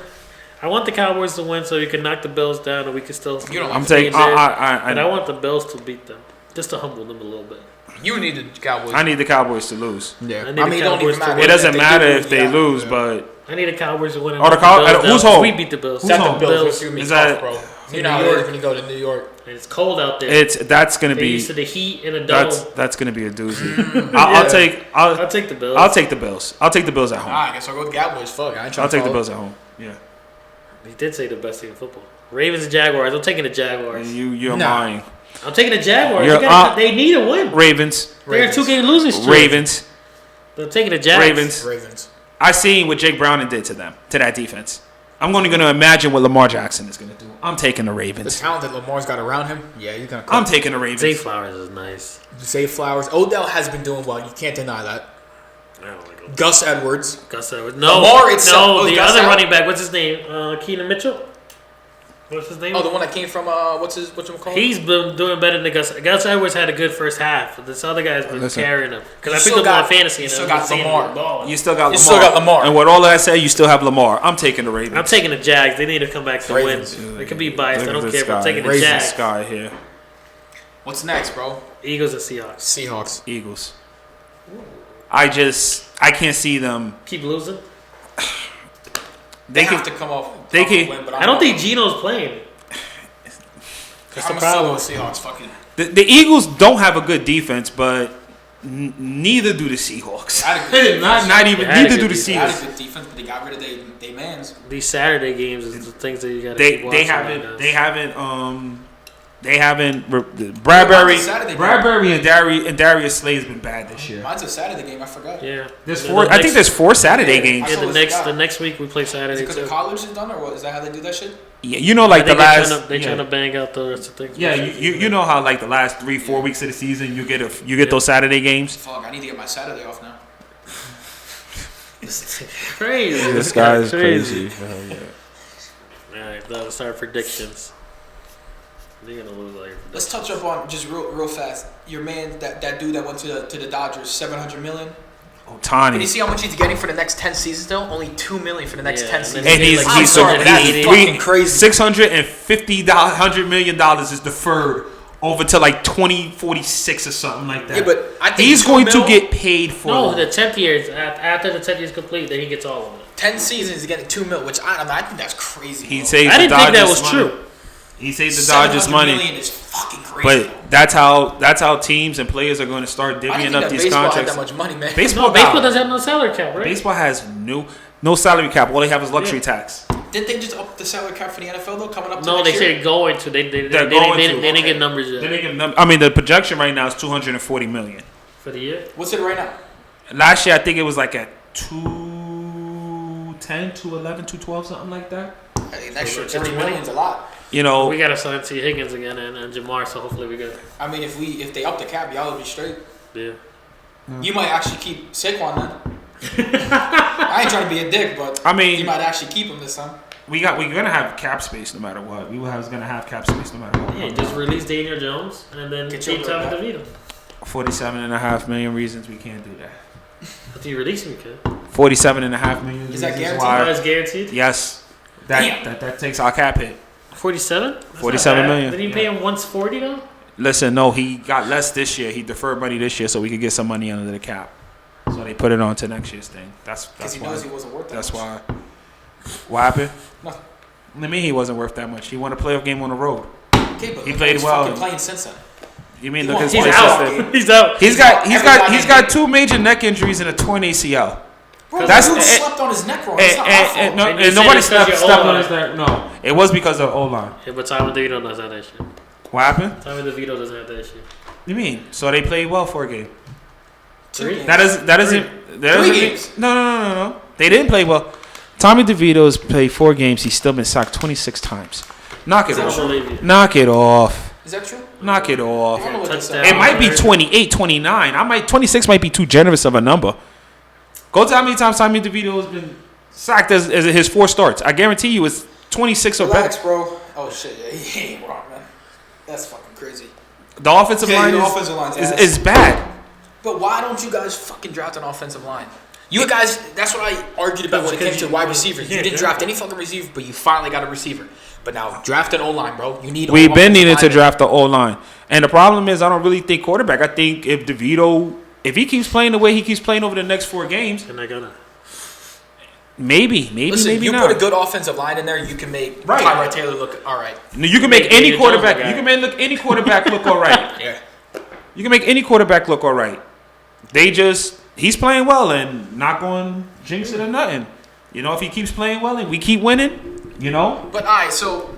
I want the Cowboys to win so you can knock the Bills down and we can still. You don't I'm want taking. And I I want the Bills to beat them, just to humble them a little bit. You need the Cowboys. need the Cowboys to lose. Yeah. I need the it don't Cowboys even to matter. win. It doesn't If matter do if they yeah. lose, Yeah. but I need the Cowboys to win. And Oh, the knock Cow- Bills down who's so home? We beat the Bills. Who's Set the home? Bills. Bills. It's gonna be Is tough, that- bro. in You know New how it is York. when you go to New York. And it's cold out there. that's gonna They're be used to the heat in a dome. that's gonna be a doozy. I'll I'll take the Bills. take the Bills. I'll take the Bills at home. I guess I'll go with Cowboys. Fuck, I ain't trying I'll to take the follow. Bills at home. Yeah, He did say the best team in football. Ravens and Jaguars. I'm taking the Jaguars. you're Nah. lying. I'm taking the Jaguars. You're They need a win. Ravens, They're a 2-game losing streak. Ravens, I'm taking the Jags. Ravens. Ravens. I seen what Jake Browning did to them, to that defense. I'm only going to imagine what Lamar Jackson is going to do. I'm taking the The Ravens. talent that Lamar's got around him, yeah, you're gonna. I'm taking the Ravens. Zay Flowers is nice. Zay Flowers. Odell has been doing well. You can't deny that. I don't like him. Gus Edwards. Gus Edwards. No, Lamar itself- no, oh, the Gus other out? running back. What's his name? Keenan Mitchell. What's his name? Oh, the one that came from what's you call? He's been doing better than Gus. Gus Edwards had a good first half, but this other guy's been Listen. carrying him. Because I You picked still him on got- fantasy. you And still I'm got just seeing Lamar. him balling. You still got Lamar. You still got Lamar. And with all that said, you still have Lamar. I'm taking the Ravens. I'm taking the Jags. They need to come back to Ravens. win. They could be biased. Look I at don't this care. But I'm guy. taking the Ravens. Jags. This guy here. What's next, bro? Eagles and Seahawks. Seahawks. Eagles. I can't see them. Keep losing. They They have can. to come off. they off a can- win, but I don't think Geno's playing. That's I'm the a solo problem. with Seahawks. Fucking. The Eagles don't have a good defense, but neither do the Seahawks. I had a good not even. They had a Neither good do the defense. They had Seahawks. a good defense, but they got rid of they mans. These Saturday games is the things that you got to They keep watching. they haven't Bradbury Saturday game. Bradbury and Darius Slay has been bad this year. Mine's a Saturday game. I forgot. Yeah. There's The four. I next- think there's 4 Saturday Yeah, games. I Yeah, saw the this next guy. the next week we play Is it Saturday because the too. college is done, or what? Is that how they do that shit? Yeah, you know, I like the think they're last. trying to, they're yeah. trying to bang out the rest of things. Yeah, you know how like the last 3-4 weeks of the season you get those Saturday games. Fuck, I need to get my Saturday off now. Crazy. This guy is crazy. crazy. All right, that'll start predictions. They're gonna lose all your Let's predictions. touch up on just real fast. Your man, that dude that went to the Dodgers, $700 million. Can you Otani. see how much he's getting for the next 10 seasons? Though only $2 million for the next Yeah, 10 and seasons. then And he's like he's sorry, that's $680. fucking crazy. $650 million is deferred over to like 2046 or something like that. Yeah, but I think he's 2 going to mil, get paid for. No, the 10th year. After the 10th year is complete, then he gets all of it. 10 seasons he's getting $2 million, which I think that's crazy. He bro. saved I the didn't think that Dodgers was money. true. He saved the Dodgers $700 money. million is fucking crazy. But that's how teams and players are going to start I didn't divvying think up that these baseball contracts. had that much money, man. Baseball, No, baseball got- doesn't have no salary cap, right? Baseball has no salary cap. All they have is luxury Yeah. tax. Didn't they just up the salary cap for the NFL though? Coming up to No, next they year? said going to. They They're didn't going to. get numbers yet Then they give them- I mean, the projection right now is 240 million. for the year. What's it right now? Last year, I think it was like at 210, 211, 212, something like that. I think next year, So 30 million's a lot. You know, We gotta sign T. Higgins again and Jamar, so hopefully we get. I mean, if they up the cap, y'all will be straight. Yeah. You might actually keep Saquon then. I ain't trying to be a dick, but I mean- you might actually keep him this time. we're gonna have cap space no matter what. Gonna have cap space no matter what. Yeah, just release Daniel Jones and then Get keep your Tommy back. DeVito. 47.5 million reasons we can't do that. If you release him, you could. 47.5 million. Is that reasons guaranteed? why- That's guaranteed. Yes. Damn. That takes our cap hit. 47. 47 million. Did he pay him once 40 though? Listen, no, he got less this year. He deferred money this year so we could get some money under the cap. So they put it on to next year's thing. Because That's he why. knows he wasn't worth that That's much. why. What happened? Nothing. I mean, he wasn't worth that much. He won a playoff game on the road. Okay, but He look played how he's well. fucking playing since then. You mean He look won at his He's play out. system. He's out. He's got 2 major neck injuries and a torn ACL. Bro, That's- that dude and- slept on his neck, bro. It's not my fault. And And you said nobody it's 'cause stepped your on O-line. his neck. No, it was because of O-line. Yeah, but Tommy DeVito doesn't have that shit. What happened? Tommy DeVito doesn't have that shit. You mean? So they played well for a game. Two Three? games. That doesn't Three mean- games. No. They didn't play well. Tommy DeVito's played 4 games. He's still been sacked 26 times. Knock it I off. don't believe you. Knock it off. Is that true? Knock it off. I don't know what they Touchdown. said. It might be 28, 29. 26 might be too generous of a number. Go to how many times Tommy DeVito has been sacked as his 4 starts. I guarantee you it's 26 or Relax, better. bro. Oh shit, yeah, he ain't wrong, man. That's fucking crazy. The offensive line the offensive line's ass. is bad. But why don't you guys fucking draft an offensive line? You guys, that's what I argued about when it came to wide receivers. You didn't draft any fucking receiver, but you finally got a receiver. But now draft an O-line, bro. You need. We've been offensive needing to linemen. draft the O-line. And the problem is I don't really think quarterback. I think if DeVito, if he keeps playing the way he keeps playing over the next 4 games, And they're gonna. maybe Listen, you not. put a good offensive line in there, you can make Right. Tyrod Taylor look all right. No, you can make any Daniel Jones quarterback. guy. You can make any quarterback look all right. Yeah. You can make any quarterback look all right. He's playing well and not going to jinx it or nothing. You know, if he keeps playing well and we keep winning, you know. But all right, so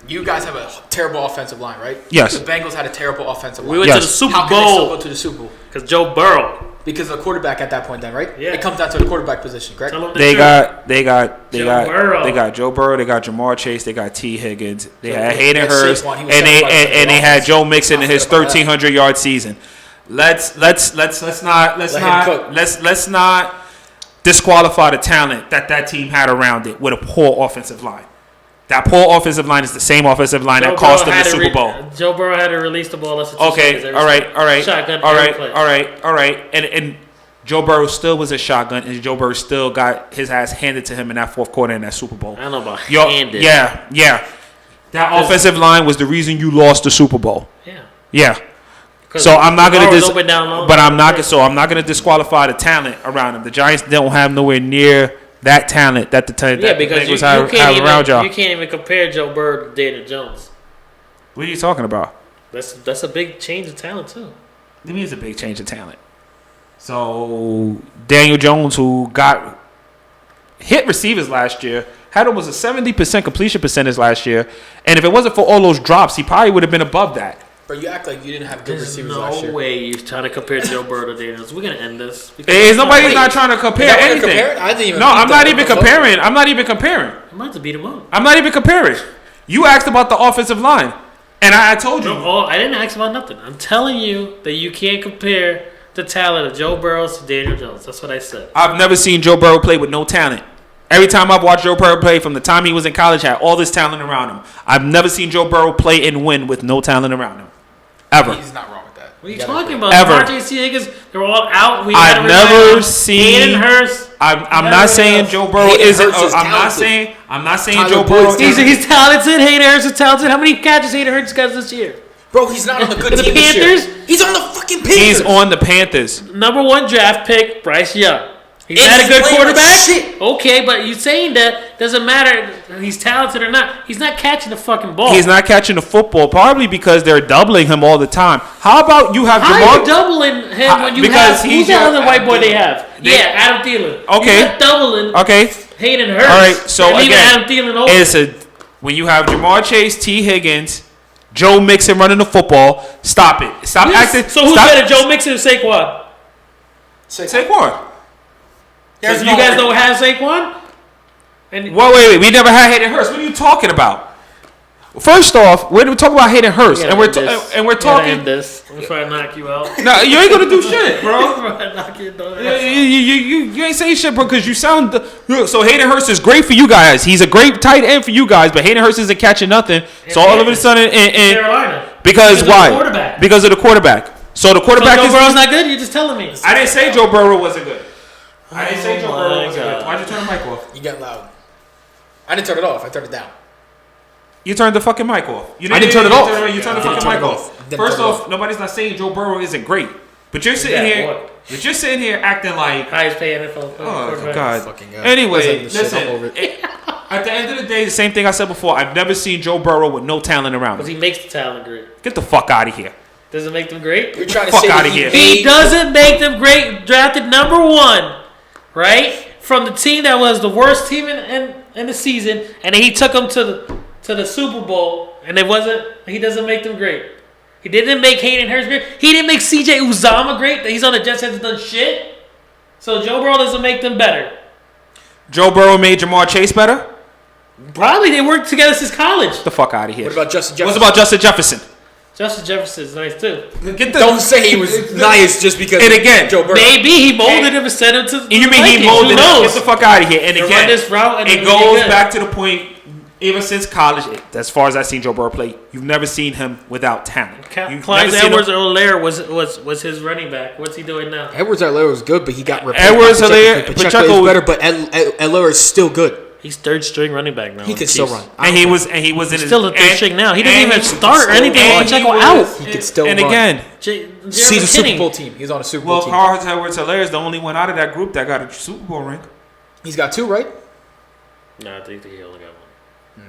you guys have a terrible offensive line, right? Yes. The Bengals had a terrible offensive line. We went Yes. to the Super How can they still Bowl go to the Super Bowl? because Joe Burrow. Because of the quarterback at that point, then, right? Yeah. It comes down to the quarterback position, correct? Tell them the They truth. got Joe Burrow. They got Jamar Chase, they got T Higgins, they So had they Hayden had Hurst, Saquon, he and was they 75% of and the they had offense. Joe Mixon in his Not forget about that. 1,300-yard season. Let's not disqualify the talent that team had around it with a poor offensive line. That poor offensive line is the same offensive line that cost them the Super Bowl. Joe Burrow had to release the ball less than 2 seconds Okay, every all right, Shotgun all every right, play. all right. And Joe Burrow still was a shotgun, and Joe Burrow still got his ass handed to him in that 4th quarter in that Super Bowl. I don't know about Yo, handed. yeah. That offensive line was the reason you lost the Super Bowl. Yeah. Yeah. 'Cause So I'm not the gonna ball was open down low. I'm not gonna disqualify the talent around him. The Giants don't have nowhere near that talent that the Yeah, because you have can't around y'all. even you can't even compare Joe Burrow to Daniel Jones. What are you talking about? That's a big change of talent too. It means a big change of talent. So Daniel Jones, who got hit receivers last year, had almost a 70% completion percentage last year, and if it wasn't for all those drops, he probably would have been above that. But you act like you didn't have good There's receivers last no year. way you're trying to compare Joe Burrow to Daniel Jones. We're gonna end this. Nobody's not trying to compare Is that what you're anything. comparing? I didn't even No, think I'm that not was even the comparing. I'm not even comparing. I'm about to beat him up. I'm not even comparing. You asked about the offensive line, and I told you. No, I didn't ask about nothing. I'm telling you that you can't compare the talent of Joe Burrow to Daniel Jones. That's what I said. I've never seen Joe Burrow play with no talent. Every time I've watched Joe Burrow play from the time he was in college, had all this talent around him. I've never seen Joe Burrow play and win with no talent around him. Ever. He's not wrong with that. What are you gotta talking agree. about? Ever. RJ C. Higgins, they're all out. We I've gotta rely never on seen- Hayden Hurst. I'm Never not saying enough. Joe Burrow Hayden isn't. Hurst is I'm not talented. saying. I'm not saying Tyler Joe Boyd's Burrow. talented. He's talented. Hayden Hurst is talented. How many catches Hayden Hurst got this year? Bro, he's not on the good The team Panthers? this year. He's on the fucking Panthers. He's on the Panthers. Number 1 draft pick, Bryce Young. He's And not a he's good playing like quarterback. shit. Okay, but you saying that doesn't matter. If he's talented or not. He's not catching the fucking ball. He's not catching the football, probably because they're doubling him all the time. How about you have How are you Jamar? doubling him when you Because have he's who's the your- other white boy they have? They- Yeah, Adam Thielen. Okay. You're not doubling Okay, Hayden Hurst. all right. So and leaving again, Adam Thielen over. it's when you have Jamar Chase, T Higgins, Joe Mixon running the football. Stop it. Stop acting. So who's stop, better, Joe Mixon or Saquon? Saquon. There's You no guys way. don't have Saquon? And Well, wait. We never had Hayden Hurst. What are you talking about? First off, we're talking about Hayden Hurst, and we're talking. this before I knock you out. No, you ain't gonna do shit, bro. Before I knock you down. You ain't saying shit, bro, because you sound. So Hayden Hurst is great for you guys. He's a great tight end for you guys, but Hayden Hurst isn't catching nothing. So all of a sudden, Carolina. because of why? the quarterback. Because of the quarterback. So the So quarterback Joe is. Burrow's not good? You're just telling me. I didn't say Joe Burrow wasn't good. I didn't say Joe Oh Burrow my wasn't good. God. Why'd you turn the mic off? You get loud. I didn't turn it off. I turned it down. You turned the fucking mic off. You I didn't turn it off. You turned the I fucking didn't turn mic it off. off. Didn't First turn it off, off. nobody's not saying Joe Burrow isn't great, but you're sitting Yeah, here. what? But you're sitting here acting like. Highest paid NFL Oh quarterback. God. Fucking God. Anyway, Let's end this shit. I'm over listen. it. At the end of the day, the same thing I said before. I've never seen Joe Burrow with no talent around Because him. he makes the talent great. Get the fuck out of here. Does it make them great? You're trying to Fuck say outta that here. He doesn't make them great. Drafted number 1, right? From the team that was the worst team in the season, and then he took them to the Super Bowl, and it wasn't. He doesn't make them great. He didn't make Hayden Hurst great. He didn't make C.J. Uzama great. That he's on the Jets hasn't done shit. So Joe Burrow doesn't make them better. Joe Burrow made Jamar Chase better? Probably they worked together since college. Get the fuck out of here. What about Justin Jefferson? What's about Justin Jefferson? Justin Jefferson's nice too. Get the, Don't say he was nice just because. And again, Joe Burrow. Maybe he molded him and sent him to. You mean he Vikings. molded Who him? knows? Get the fuck out of here. And They again, run this route and it they're goes really good. back to the point. Ever since college, as far as I've seen Joe Burrow play, you've never seen him without talent. You've Clyde never seen him- Edwards-Helaire was his running back. What's he doing now? Edwards-Helaire was good, but he got replaced. Edwards-Helaire- Pacheco Pacheco is was- better, but Helaire is still good. He's third string running back now. He can still run. And he was in his Still a third string now. He doesn't and even he- start or anything. and Pacheco he was- out. He could still And run. again, He's a Super Bowl team. He's on a Super Bowl well, team. Carl Edwards-Helaire is the only one out of that group that got a Super Bowl ring. He's got 2, right? No, I think he only got one.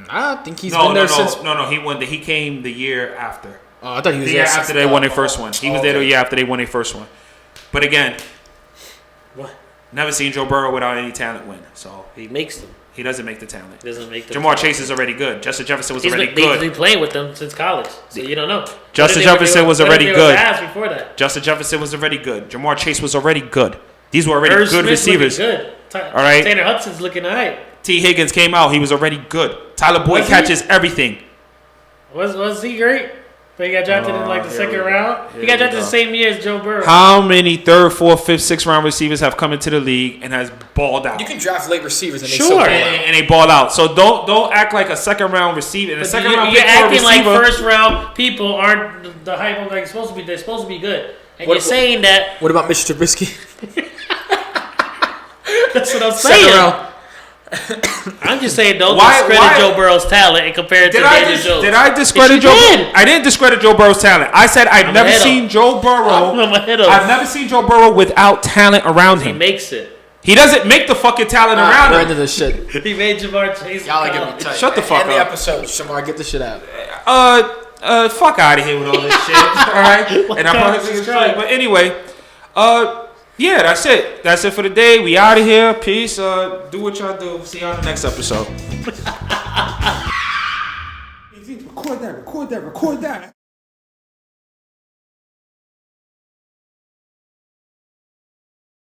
I think he's been there since. No. He won. He came the year after. Oh, I thought he was The there year since after they won their first one. He was there the year after they won their first one. But again, What? never seen Joe Burrow without any talent win. So He makes them. he doesn't make the talent. He doesn't make them. Jamar Chase is already good. Justin Jefferson was already He's good. been playing with them since college, so you don't know. Justin What if they were- Jefferson was what if already they were good. bad before that. Justin Jefferson was already good. Jamar Chase was already good. These were already Irv good Smith's receivers. looking good. All right. Tanner Hudson's looking alright. T. Higgins came out. He was already good. Tyler Boyd Was he? catches everything. Was he great? But he got drafted in like the second round. He got drafted the same year as Joe Burrow. How many 3rd, 4th, 5th, 6th round receivers have come into the league and has balled out? You can draft late receivers and they Sure. still ball and, out. and they ball out. So don't act like a 2nd round receiver. And a But 2nd round you're pick for a acting like receiver. first round people aren't the hype of like supposed to be. They're supposed to be good, and What- you're saying that. What about Mr. Trubisky? That's what I'm Second saying. round. I'm just saying don't Why- discredit Joe Burrow's talent and compare it to Daniel Jones. Did I discredit Yes, you Joe? did. I didn't discredit Joe Burrow's talent. I said I've I'm never ahead of seen him. Joe Burrow. I'm ahead of I've him. never seen Joe Burrow without talent around He him. makes it. He doesn't make the fucking talent We're around into him. this shit. He made Jamar Chase. Y'all are in giving me college. tight. Shut the fuck End up. the episode. Shamar, get the shit out. Fuck out of here with all this shit. All right, and I'm probably Jesus straight. Christ. But anyway, yeah, that's it. That's it for the day. We out of here. Peace. Do what y'all do. See y'all in the next episode. Record that.